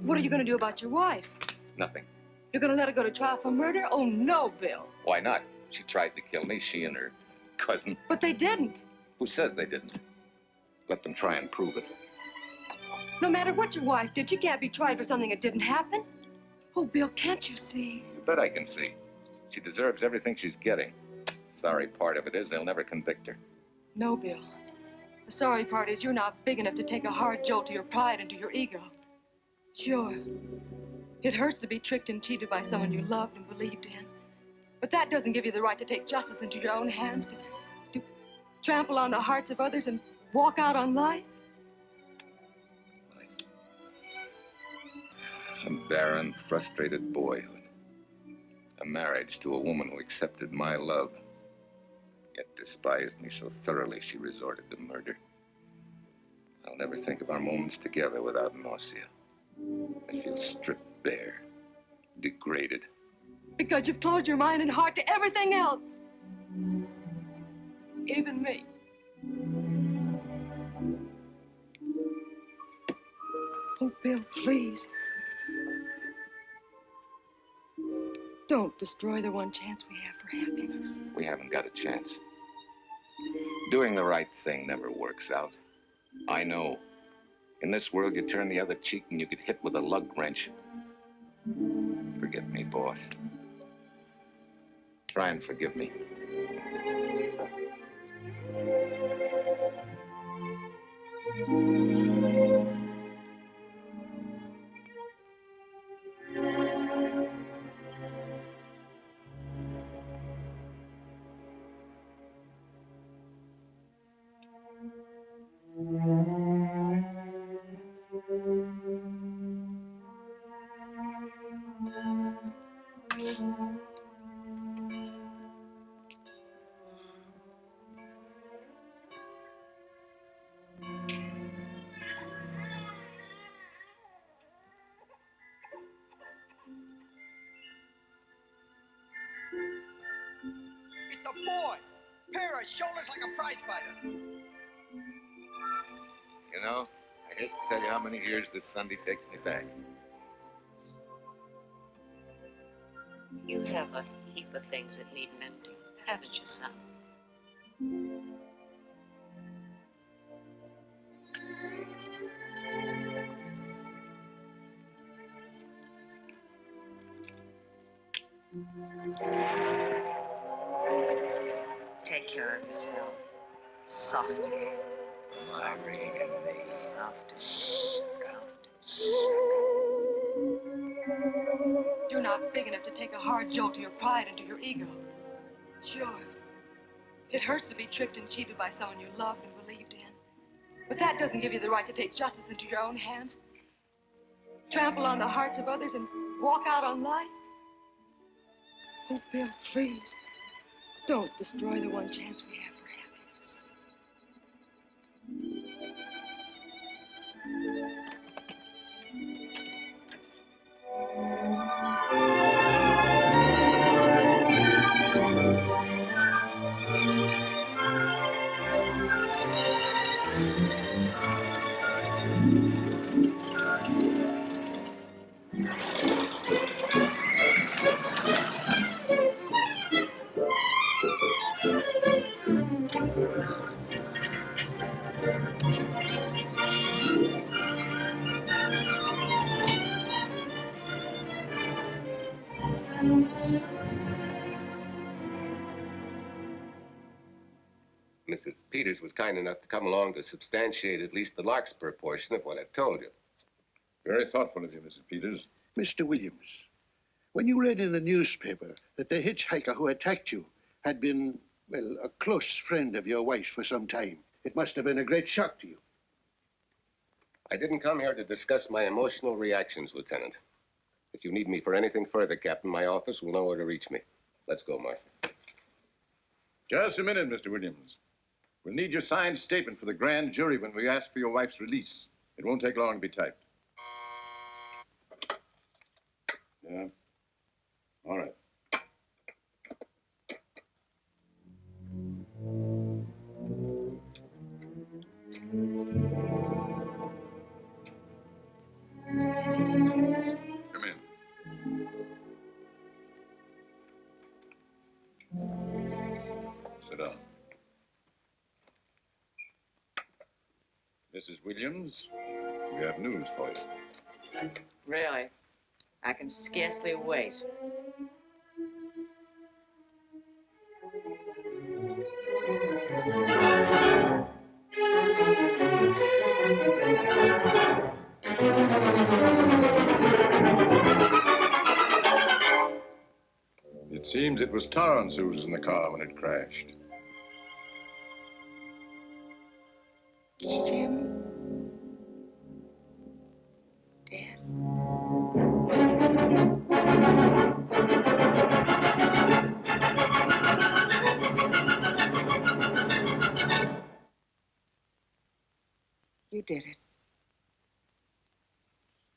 What are you going to do about your wife? Nothing. You're going to let her go to trial for murder? Oh, no, Bill. Why not? She tried to kill me, she and her cousin. But they didn't. Who says they didn't? Let them try and prove it. No matter what your wife did, she can't be tried for something that didn't happen. Oh, Bill, can't you see? You bet I can see. She deserves everything she's getting. Sorry part of it is they'll never convict her. No, Bill. The sorry part is you're not big enough to take a hard jolt to your pride and to your ego. Sure, it hurts to be tricked and cheated by someone you loved and believed in. But that doesn't give you the right to take justice into your own hands, to trample on the hearts of others and walk out on life. A barren, frustrated boyhood. A marriage to a woman who accepted my love, yet despised me so thoroughly she resorted to murder. I'll never think of our moments together without nausea. I feel stripped bare, degraded. Because you've closed your mind and heart to everything else. Even me. Oh, Bill, please. Don't destroy the one chance we have for happiness. We haven't got a chance. Doing the right thing never works out. I know. In this world, you turn the other cheek and you get hit with a lug wrench. Forgive me, boss. Try and forgive me. It's a boy. Pair of shoulders like a prize fighter. You know, I hate to tell you how many years this Sunday takes me back. You have a heap of things that need mending, haven't you, son? Take care of yourself. Soft again. Sorry, soft. You're not big enough to take a hard jolt to your pride and to your ego. Sure, it hurts to be tricked and cheated by someone you loved and believed in. But that doesn't give you the right to take justice into your own hands. Trample on the hearts of others and walk out on life. Oh, Bill, please, don't destroy the one chance we have for happiness. Mrs. Peters was kind enough to come along to substantiate at least the Larkspur portion of what I've told you. Very thoughtful of you, Mrs. Peters. Mr. Williams, when you read in the newspaper that the hitchhiker who attacked you had been, well, a close friend of your wife's for some time, it must have been a great shock to you. I didn't come here to discuss my emotional reactions, Lieutenant. If you need me for anything further, Captain, my office will know where to reach me. Let's go, Martha. Just a minute, Mr. Williams. We'll need your signed statement for the grand jury when we ask for your wife's release. It won't take long to be typed. Yeah. All right. Come in. Sit down. Mrs. Williams, we have news for you. Really? I can scarcely wait. It seems it was Torrance who was in the car when it crashed. Jim? You did it.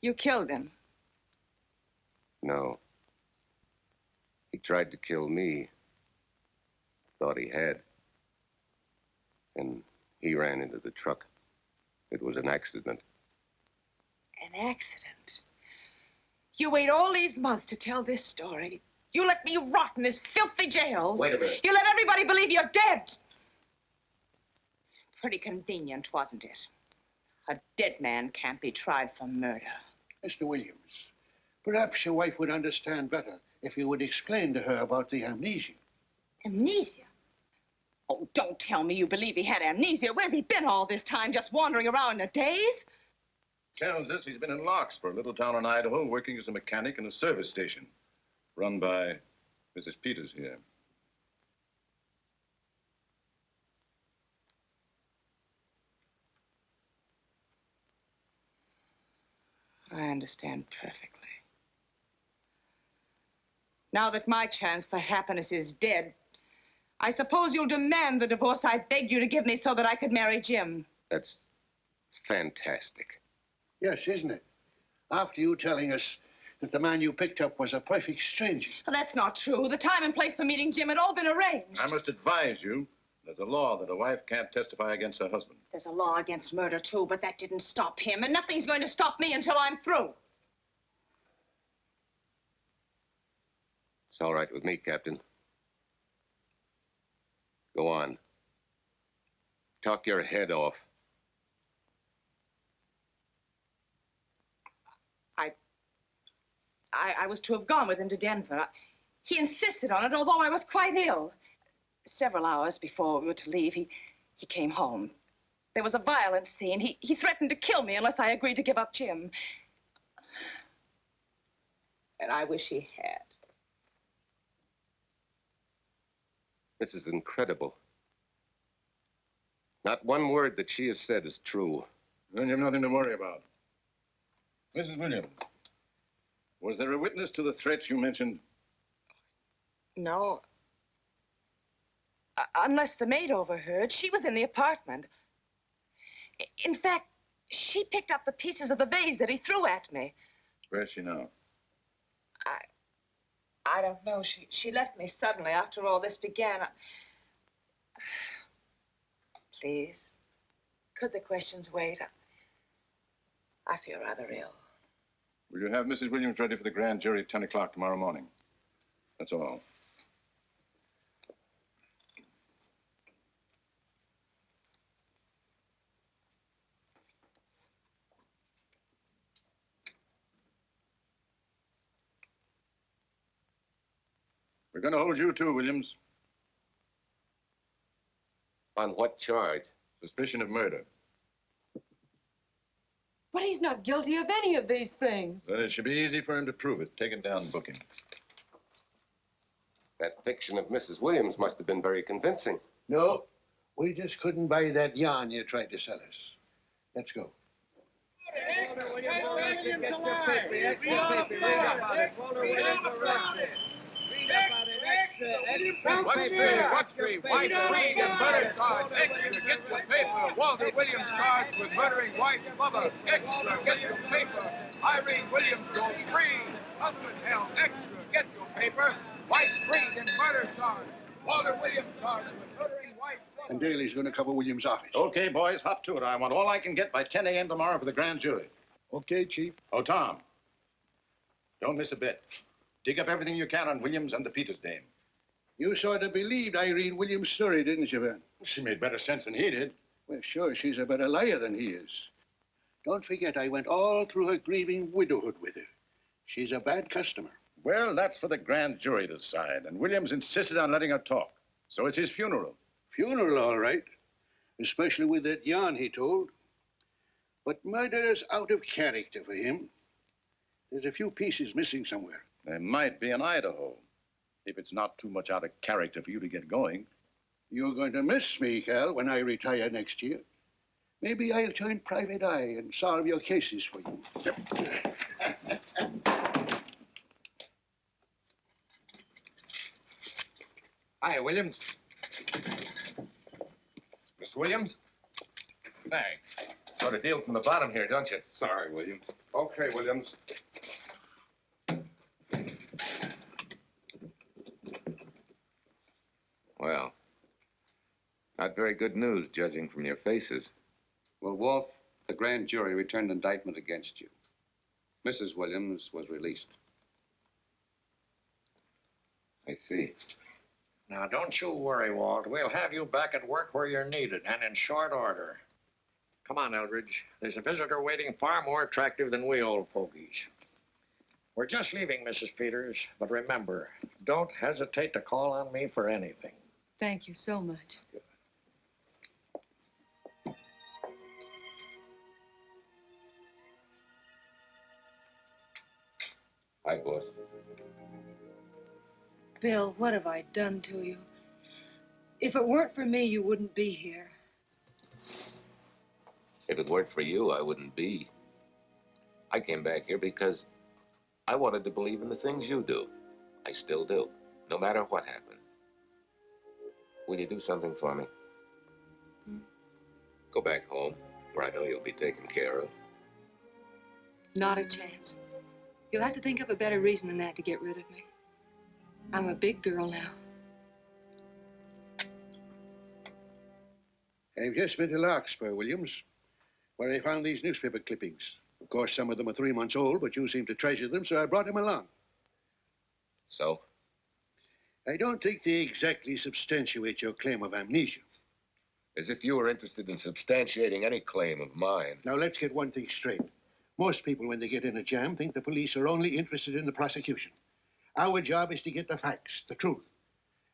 You killed him. No. He tried to kill me. Thought he had. And he ran into the truck. It was an accident. An accident? You wait all these months to tell this story. You let me rot in this filthy jail. Wait a minute. You let everybody believe you're dead. Pretty convenient, wasn't it? A dead man can't be tried for murder. Mr. Williams, perhaps your wife would understand better if you would explain to her about the amnesia. Amnesia? Oh, don't tell me you believe he had amnesia. Where's he been all this time, just wandering around in a daze? Tells us he's been in Larkspur, a little town in Idaho, working as a mechanic in a service station run by Mrs. Peters here. I understand perfectly. Now that my chance for happiness is dead, I suppose you'll demand the divorce I begged you to give me so that I could marry Jim. That's fantastic. Yes, isn't it? After you telling us that the man you picked up was a perfect stranger. Well, that's not true. The time and place for meeting Jim had all been arranged. I must advise you, there's a law that a wife can't testify against her husband. There's a law against murder, too, but that didn't stop him, and nothing's going to stop me until I'm through. It's all right with me, Captain. Go on. Talk your head off. I was to have gone with him to Denver. He insisted on it, although I was quite ill. Several hours before we were to leave, he came home. There was a violent scene. He threatened to kill me unless I agreed to give up Jim. And I wish he had. This is incredible. Not one word that she has said is true. Then you have nothing to worry about. Mrs. Williams, was there a witness to the threats you mentioned? No. Unless the maid overheard. She was in the apartment. In fact, she picked up the pieces of the vase that he threw at me. Where's she now? I don't know. She left me suddenly after all this began. Please, could the questions wait? I feel rather ill. Will you have Mrs. Williams ready for the grand jury at 10 o'clock tomorrow morning? That's all. We're going to hold you too, Williams. On what charge? Suspicion of murder. But he's not guilty of any of these things. Then it should be easy for him to prove it. Take it down and book him. That fiction of Mrs. Williams must have been very convincing. No, we just couldn't buy that yarn you tried to sell us. Let's go. What's three? Wife, free, and murder charge. Extra, get your paper. Walter Williams charged with murdering wife's mother. Extra, get your paper. Irene Williams goes free. Husband held. Extra, get your paper. Wife freed and murder charge. Walter Williams charged with murdering wife's mother. And Daly's going to cover Williams' office. Okay, boys, hop to it. I want all I can get by 10 a.m. tomorrow for the grand jury. Okay, Chief. Oh, Tom, don't miss a bit. Dig up everything you can on Williams and the Peters dame. You sort of believed Irene Williams' story, didn't you, Ben? She made better sense than he did. Well, sure, she's a better liar than he is. Don't forget, I went all through her grieving widowhood with her. She's a bad customer. Well, that's for the grand jury to decide, and Williams insisted on letting her talk. So it's his funeral. Funeral, all right. Especially with that yarn he told. But murder's out of character for him. There's a few pieces missing somewhere. There might be in Idaho, if it's not too much out of character for you to get going. You're going to miss me, Cal, when I retire next year. Maybe I'll join Private Eye and solve your cases for you. Hi, Williams. Mr. Williams? Thanks. Got a deal from the bottom here, don't you? Sorry, Williams. Okay, Williams. Well, not very good news, judging from your faces. Well, Wolf, the grand jury returned indictment against you. Mrs. Williams was released. I see. Now, don't you worry, Walt. We'll have you back at work where you're needed, and in short order. Come on, Eldridge. There's a visitor waiting far more attractive than we old fogies. We're just leaving, Mrs. Peters, but remember, don't hesitate to call on me for anything. Thank you so much. Hi, boss. Bill, what have I done to you? If it weren't for me, you wouldn't be here. If it weren't for you, I wouldn't be. I came back here because I wanted to believe in the things you do. I still do, no matter what happens. Will you do something for me? Go back home, where I know you'll be taken care of. Not a chance. You'll have to think of a better reason than that to get rid of me. I'm a big girl now. I've just been to Larkspur, Williams, where I found these newspaper clippings. Of course, some of them are 3 months old, but you seem to treasure them, so I brought them along. So? I don't think they exactly substantiate your claim of amnesia. As if you were interested in substantiating any claim of mine. Now, let's get one thing straight. Most people, when they get in a jam, think the police are only interested in the prosecution. Our job is to get the facts, the truth.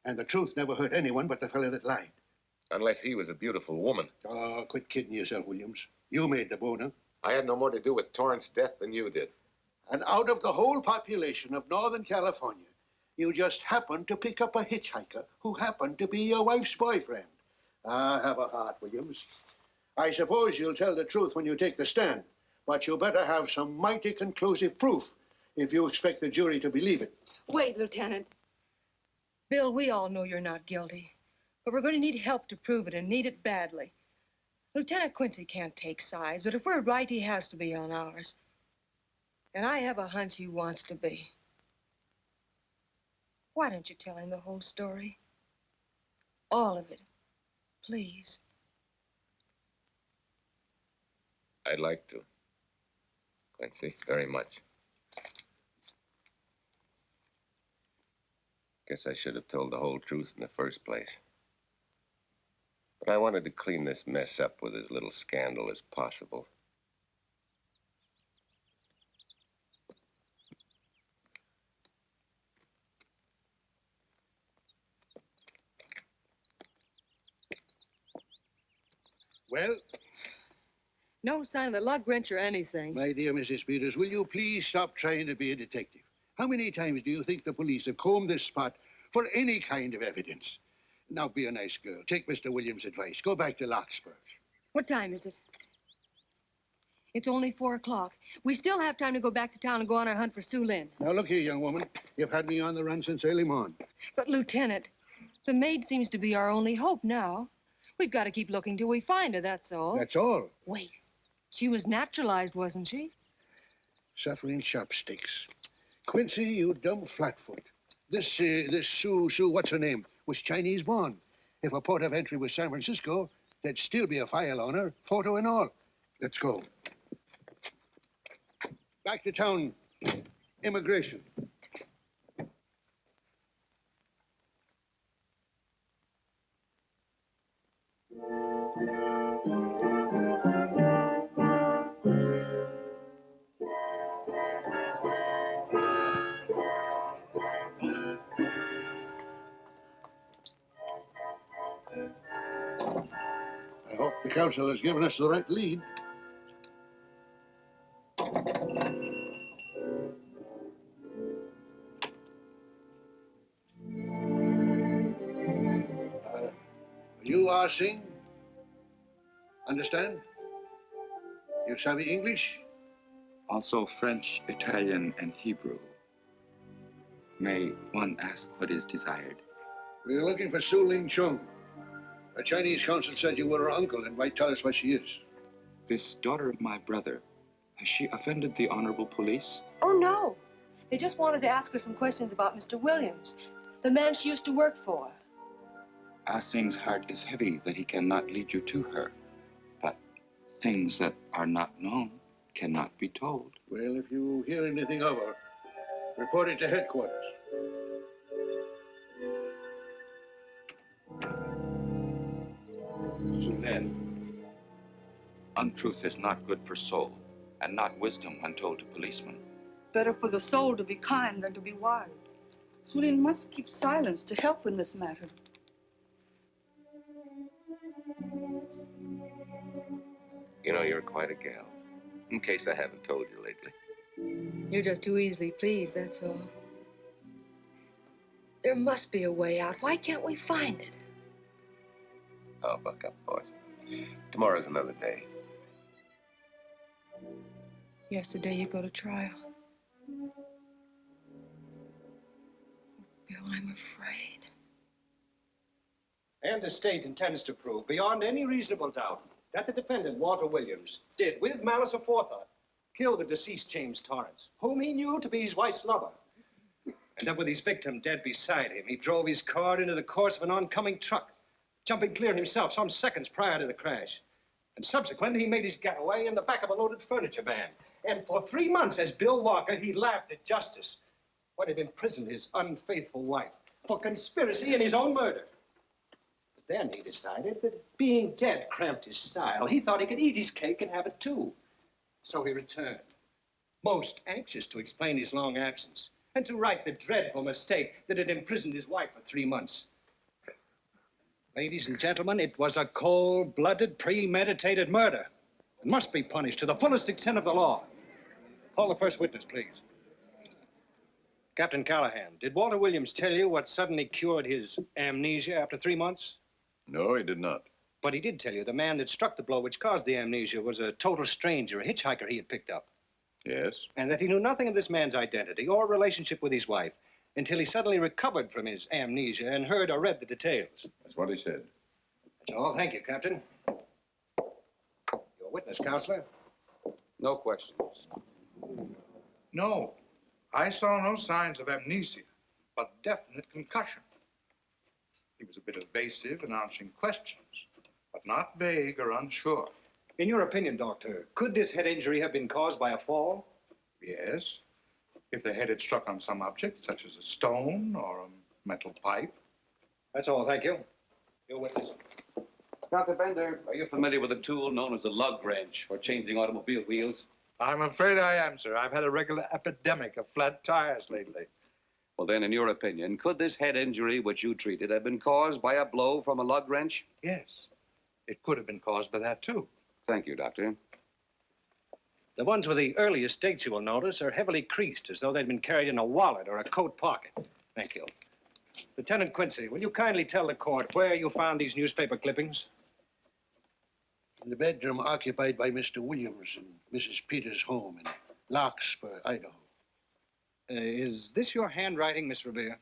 And the truth never hurt anyone but the fellow that lied. Unless he was a beautiful woman. Oh, quit kidding yourself, Williams. You made the boner. I had no more to do with Torrance's death than you did. And out of the whole population of Northern California, you just happened to pick up a hitchhiker who happened to be your wife's boyfriend. Ah, have a heart, Williams. I suppose you'll tell the truth when you take the stand, but you better have some mighty conclusive proof if you expect the jury to believe it. Wait, Lieutenant. Bill, we all know you're not guilty, but we're going to need help to prove it and need it badly. Lieutenant Quincy can't take sides, but if we're right, he has to be on ours. And I have a hunch he wants to be. Why don't you tell him the whole story? All of it. Please. I'd like to. Quincy, very much. Guess I should have told the whole truth in the first place. But I wanted to clean this mess up with as little scandal as possible. Well? No sign of the lug wrench or anything. My dear Mrs. Peters, will you please stop trying to be a detective? How many times do you think the police have combed this spot for any kind of evidence? Now, be a nice girl. Take Mr. Williams' advice. Go back to Larkspur. What time is it? It's only 4 o'clock. We still have time to go back to town and go on our hunt for Sue Lynn. Now, look here, young woman. You've had me on the run since early morning. But, Lieutenant, the maid seems to be our only hope now. We've got to keep looking till we find her, that's all. That's all. Wait. She was naturalized, wasn't she? Suffering chopsticks. Quincy, you dumb flatfoot. This Sue, what's her name, was Chinese born. If her port of entry was San Francisco, there'd still be a file on her, photo and all. Let's go. Back to town. Immigration. The council has given us the right lead. You are Singh? Understand? You savvy English? Also French, Italian, and Hebrew. May one ask what is desired? We're looking for Su Ling Chung. A Chinese consul said you were her uncle and might tell us what she is. This daughter of my brother, has she offended the honorable police? Oh, no. They just wanted to ask her some questions about Mr. Williams, the man she used to work for. Ah Sing's heart is heavy that he cannot lead you to her. But things that are not known cannot be told. Well, if you hear anything of her, report it to headquarters. Then, untruth is not good for soul, and not wisdom when told to policemen. Better for the soul to be kind than to be wise. Sulin must keep silence to help in this matter. You know, you're quite a gal. In case I haven't told you lately. You're just too easily pleased, that's all. There must be a way out. Why can't we find it? Oh, buck up, boys. Tomorrow's another day. Yesterday you go to trial. Bill, I'm afraid. And the state intends to prove, beyond any reasonable doubt, that the defendant, Walter Williams, did, with malice aforethought, kill the deceased James Torrance, whom he knew to be his wife's lover. And that with his victim dead beside him, he drove his car into the course of an oncoming truck, jumping clear himself some seconds prior to the crash. And subsequently, he made his getaway in the back of a loaded furniture van. And for 3 months, as Bill Walker, he laughed at justice when he'd imprisoned his unfaithful wife for conspiracy in his own murder. But then he decided that being dead cramped his style. He thought he could eat his cake and have it too. So he returned, most anxious to explain his long absence and to right the dreadful mistake that had imprisoned his wife for 3 months. Ladies and gentlemen, it was a cold-blooded, premeditated murder and must be punished to the fullest extent of the law. Call the first witness, please. Captain Callahan, did Walter Williams tell you what suddenly cured his amnesia after 3 months? No, he did not. But he did tell you the man that struck the blow which caused the amnesia was a total stranger, a hitchhiker he had picked up. Yes? And that he knew nothing of this man's identity or relationship with his wife until he suddenly recovered from his amnesia and heard or read the details. That's what he said. That's all. Thank you, Captain. Your witness, Counselor. No questions. No, I saw no signs of amnesia, but definite concussion. He was a bit evasive in answering questions, but not vague or unsure. In your opinion, Doctor, could this head injury have been caused by a fall? Yes, if the head had struck on some object, such as a stone or a metal pipe. That's all, thank you. Your witness. Dr. Bender, are you familiar with a tool known as a lug wrench for changing automobile wheels? I'm afraid I am, sir. I've had a regular epidemic of flat tires lately. Well, then, in your opinion, could this head injury which you treated have been caused by a blow from a lug wrench? Yes, it could have been caused by that, too. Thank you, Doctor. The ones with the earliest dates, you will notice, are heavily creased, as though they'd been carried in a wallet or a coat pocket. Thank you. Lieutenant Quincy, will you kindly tell the court where you found these newspaper clippings? In the bedroom occupied by Mr. Williams and Mrs. Peters' home in Larkspur, Idaho. Is this your handwriting, Miss Revere?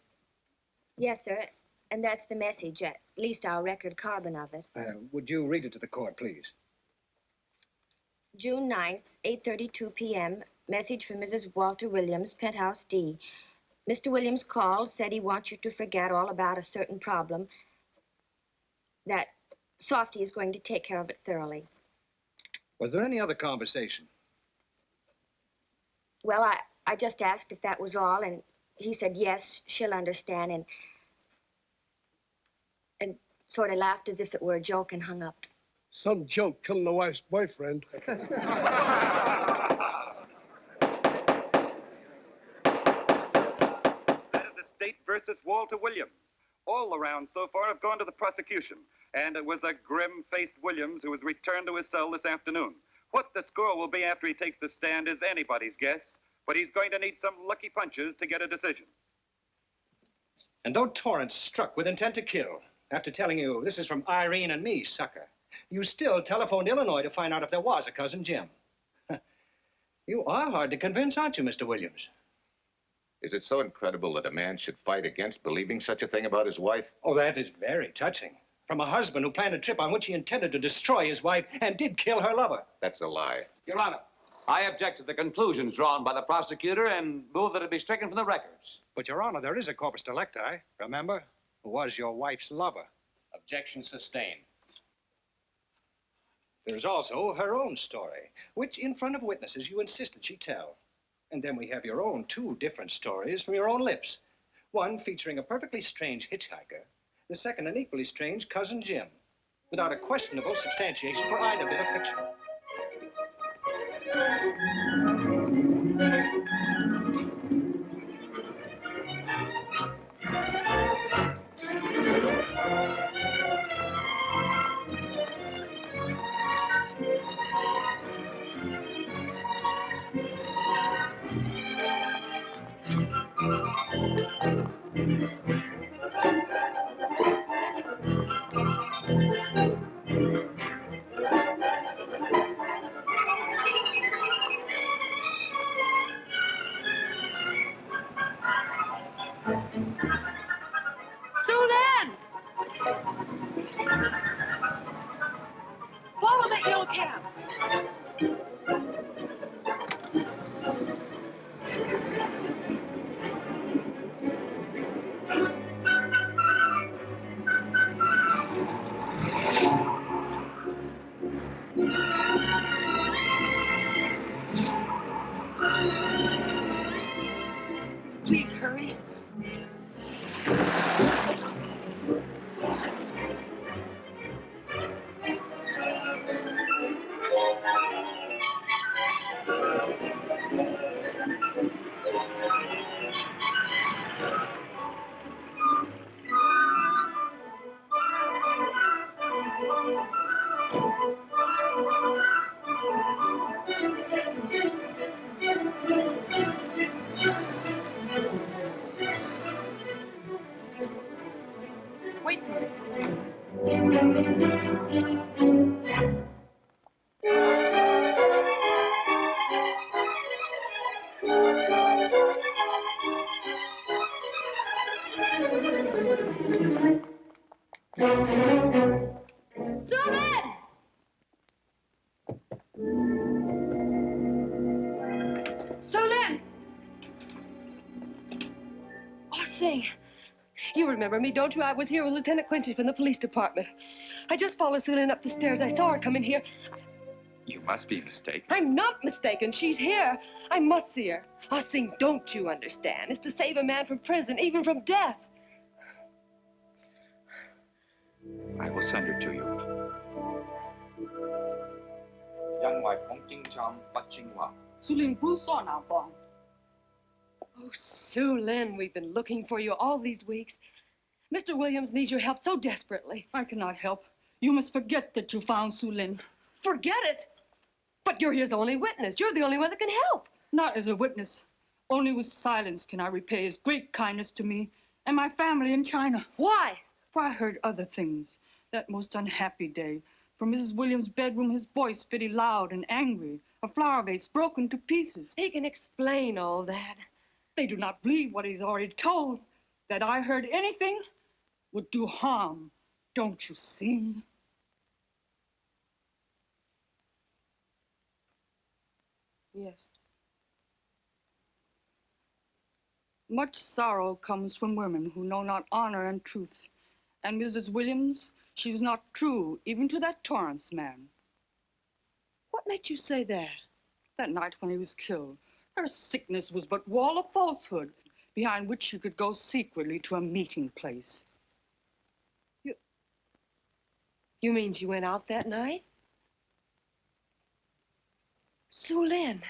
Yes, sir. And that's the message, at least our record carbon of it. Would you read it to the court, please? June 9th, 8:32 p.m. Message from Mrs. Walter Williams, Penthouse D. Mr. Williams called, said he wants you to forget all about a certain problem, that Softy is going to take care of it thoroughly. Was there any other conversation? Well, I just asked if that was all, and he said, yes, she'll understand, and sort of laughed as if it were a joke and hung up. Some joke killing the wife's boyfriend. That is the state versus Walter Williams. All the rounds so far have gone to the prosecution, and it was a grim-faced Williams who was returned to his cell this afternoon. What the score will be after he takes the stand is anybody's guess, but he's going to need some lucky punches to get a decision. And though Torrance struck with intent to kill, after telling you this is from Irene and me, sucker, you still telephoned Illinois to find out if there was a cousin Jim. You are hard to convince, aren't you, Mr. Williams? Is it so incredible that a man should fight against believing such a thing about his wife? Oh, that is very touching. From a husband who planned a trip on which he intended to destroy his wife and did kill her lover. That's a lie. Your Honor, I object to the conclusions drawn by the prosecutor and move that it be stricken from the records. But, Your Honor, there is a corpus delicti, remember, who was your wife's lover. Objection sustained. There's also her own story, which in front of witnesses you insisted she tell. And then we have your own two different stories from your own lips. One featuring a perfectly strange hitchhiker, the second an equally strange cousin Jim, without a questionable substantiation for either bit of fiction. Follow that yellow cab. Please hurry. Wait for me. Sulin! Oh, say, you remember me, don't you? I was here with Lieutenant Quincy from the police department. I just followed Sulin up the stairs. I saw her come in here. You must be mistaken. I'm not mistaken. She's here. I must see her. Ah, Sing, don't you understand? It's to save a man from prison, even from death. I will send her to you. Oh, Sulin, we've been looking for you all these weeks. Mr. Williams needs your help so desperately. I cannot help. You must forget that you found Sulin. Forget it? But you're his only witness. You're the only one that can help. Not as a witness. Only with silence can I repay his great kindness to me and my family in China. Why? For I heard other things. That most unhappy day. From Mrs. Williams' bedroom, his voice very loud and angry. A flower vase broken to pieces. He can explain all that. They do not believe what he's already told. That I heard anything would do harm. Don't you see? Yes. Much sorrow comes from women who know not honor and truth. And Mrs. Williams, she's not true, even to that Torrance man. What made you say that? That night when he was killed, her sickness was but wall of falsehood, behind which she could go secretly to a meeting place. You mean she went out that night? Sulin,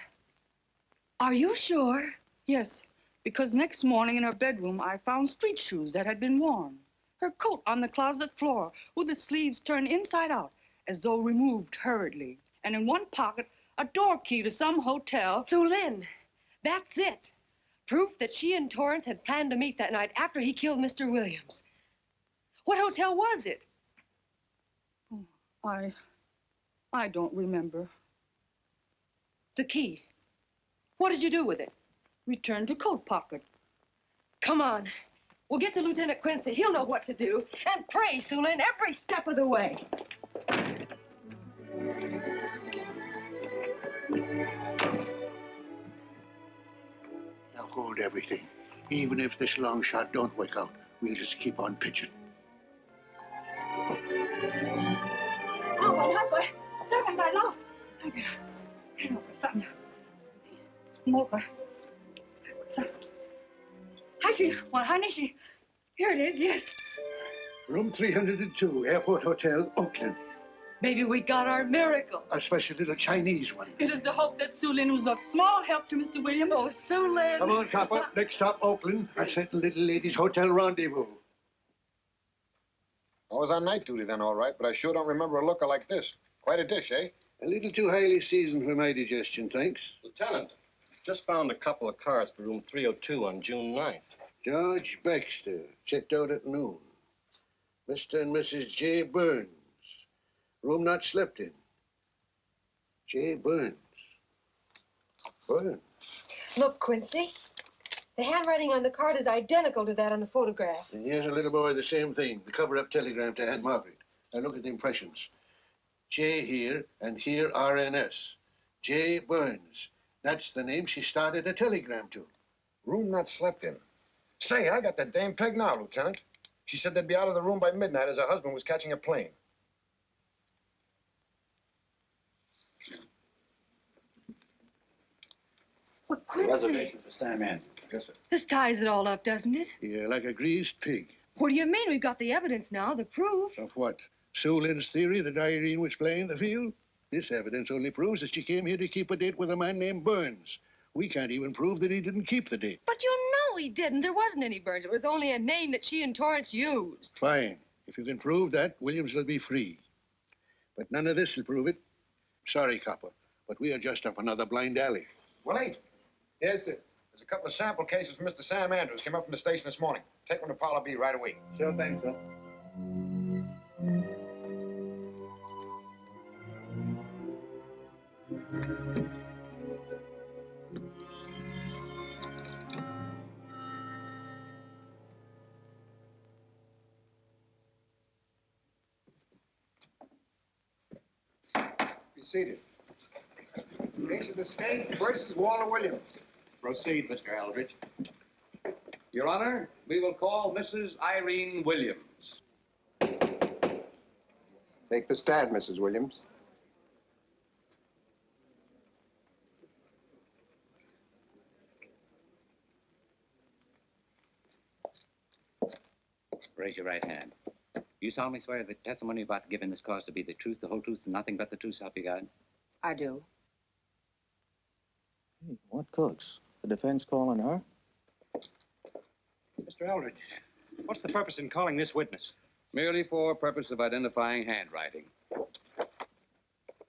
are you sure? Yes, because next morning in her bedroom, I found street shoes that had been worn. Her coat on the closet floor, with the sleeves turned inside out, as though removed hurriedly. And in one pocket, a door key to some hotel. Sue Lynn, that's it. Proof that she and Torrance had planned to meet that night after he killed Mr. Williams. What hotel was it? I don't remember. The key. What did you do with it? Returned to coat pocket. Come on. We'll get to Lieutenant Quincy. He'll know what to do. And pray, Sue Lynn, every step of the way. Now hold everything. Even if this long shot don't work out, we'll just keep on pitching. Here it is, yes. Room 302, Airport Hotel, Oakland. Maybe we got our miracle. A special little Chinese one. It is to hope that Sue Lynn was of small help to Mr. Williams. Oh, Sue Lynn. Come on, copper. Next stop, Oakland. I set the little lady's hotel rendezvous. I was on night duty then, all right, but I sure don't remember a looker like this. Quite a dish, eh? A little too highly seasoned for my digestion, thanks. Lieutenant, just found a couple of cars for room 302 on June 9th. George Baxter, checked out at noon. Mr. and Mrs. J. Burns. Room not slept in. J. Burns. Burns. Look, Quincy. The handwriting on the card is identical to that on the photograph. And here's a little boy, the same thing. The cover-up telegram to Aunt Margaret. Now look at the impressions. J here, and here RNS. J. Burns. That's the name she started a telegram to. Room not slept in. Say, I got that dame pegged now, Lieutenant. She said they'd be out of the room by midnight as her husband was catching a plane. Well, Quincy. Reservation for Sam Andrews. Yes, sir. This ties it all up, doesn't it? Yeah, like a greased pig. What do you mean? We've got the evidence now, the proof. Of what? Sue Lynn's theory that Irene was playing the field? This evidence only proves that she came here to keep a date with a man named Burns. We can't even prove that he didn't keep the date. But you know he didn't. There wasn't any Burns. It was only a name that she and Torrance used. Fine. If you can prove that, Williams will be free. But none of this will prove it. Sorry, copper, but we are just up another blind alley. Willie? Yes, sir. There's a couple of sample cases from Mr. Sam Andrews. Came up from the station this morning. Take one to Parlor B right away. Sure thing, sir. Be seated. Case of the state versus Walter Williams. Proceed, Mr. Aldrich. Your Honor, we will call Mrs. Irene Williams. Take the stand, Mrs. Williams. Raise your right hand. You solemnly swear that the testimony you're about to give in this cause to be the truth, the whole truth, and nothing but the truth, so help you God? I do. Hey, what cooks? The defense calling her? Mr. Eldridge, what's the purpose in calling this witness? Merely for purpose of identifying handwriting.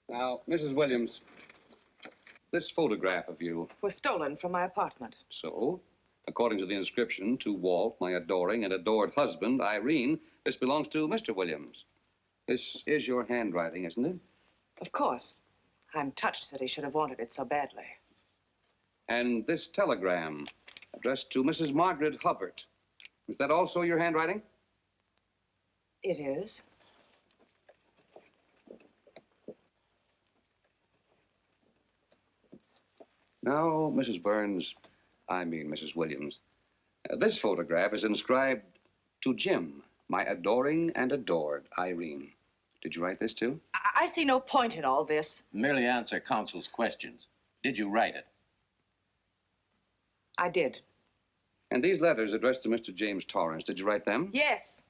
Now, Mrs. Williams, this photograph of you. Was stolen from my apartment. So, according to the inscription, to Walt, my adoring and adored husband, Irene, this belongs to Mr. Williams. This is your handwriting, isn't it? Of course. I'm touched that he should have wanted it so badly. And this telegram, addressed to Mrs. Margaret Hubbard. Is that also your handwriting? It is. Now, Mrs. Burns, I mean Mrs. Williams, this photograph is inscribed to Jim, my adoring and adored Irene. Did you write this too? I see no point in all this. Merely answer counsel's questions. Did you write it? I did. And these letters addressed to Mr. James Torrance, did you write them? Yes.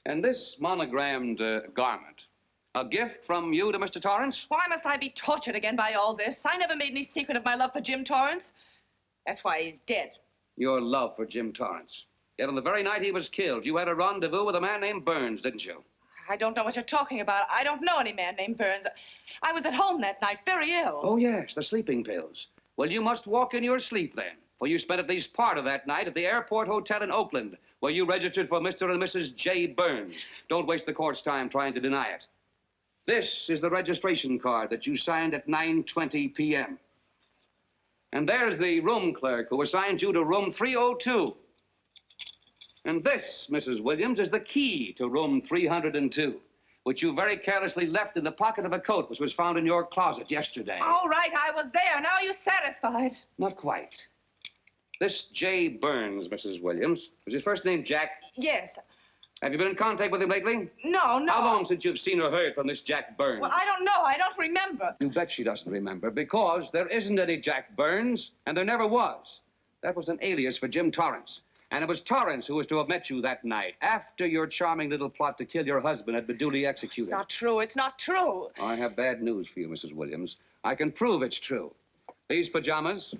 And this monogrammed garment, A gift from you to Mr. Torrance? Why must I be tortured again by all this? I never made any secret of my love for Jim Torrance. That's why he's dead. Your love for Jim Torrance. Yet on the very night he was killed, you had a rendezvous with a man named Burns, didn't you? I don't know what you're talking about. I don't know any man named Burns. I was at home that night, very ill. Oh, yes, the sleeping pills. Well, you must walk in your sleep then, for you spent at least part of that night at the Airport Hotel in Oakland, where you registered for Mr. and Mrs. J. Burns. Don't waste the court's time trying to deny it. This is the registration card that you signed at 9:20 p.m. And there's the room clerk who assigned you to room 302. And this, Mrs. Williams, is the key to room 302, which you very carelessly left in the pocket of a coat which was found in your closet yesterday. All right, I was there. Now are you satisfied? Not quite. This J. Burns, Mrs. Williams, was his first name Jack? Yes. Have you been in contact with him lately? No, no. How long since you've seen or heard from this Jack Burns? Well, I don't know. I don't remember. You bet she doesn't remember, because there isn't any Jack Burns, and there never was. That was an alias for Jim Torrance. And it was Torrance who was to have met you that night, after your charming little plot to kill your husband had been duly executed. It's not true. It's not true. I have bad news for you, Mrs. Williams. I can prove it's true. These pajamas,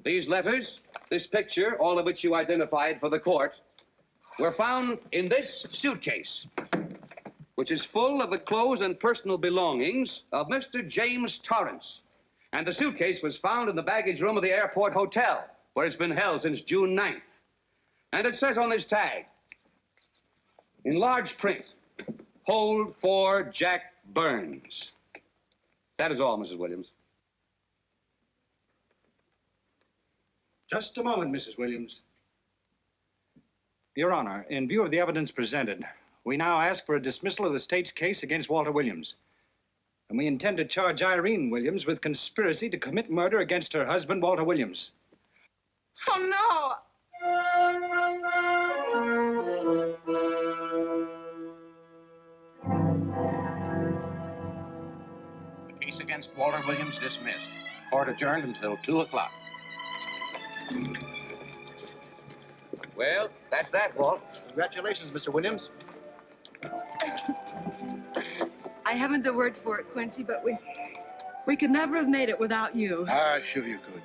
these letters, this picture, all of which you identified for the court, were found in this suitcase, which is full of the clothes and personal belongings of Mr. James Torrance. And the suitcase was found in the baggage room of the Airport Hotel, where it's been held since June 9th. And it says on this tag, in large print, hold for Jack Burns. That is all, Mrs. Williams. Just a moment, Mrs. Williams. Your Honor, in view of the evidence presented, we now ask for a dismissal of the state's case against Walter Williams. And we intend to charge Irene Williams with conspiracy to commit murder against her husband, Walter Williams. Oh, no. The case against Walter Williams dismissed. Court adjourned until 2 o'clock. Well, that's that, Walt. Congratulations, Mr. Williams. I haven't the words for it, Quincy, but we could never have made it without you. Ah, sure you could.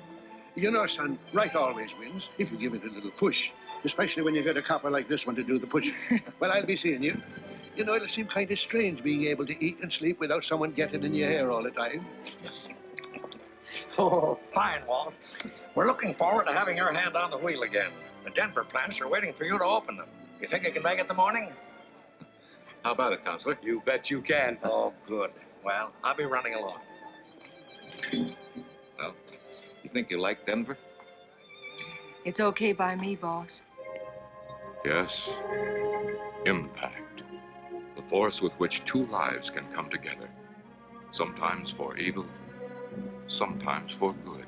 You know, son, right always wins if you give it a little push, especially when you get a copper like this one to do the pushing. Well, I'll be seeing you. You know, it'll seem kind of strange being able to eat and sleep without someone getting in your hair all the time. Oh, fine, Walt. We're looking forward to having your hand on the wheel again. The Denver plants are waiting for you to open them. You think you can make it in the morning? How about it, Counselor? You bet you can. Oh, good. Well, I'll be running along. Well, you think you like Denver? It's okay by me, boss. Yes, impact. The force with which two lives can come together. Sometimes for evil, sometimes for good.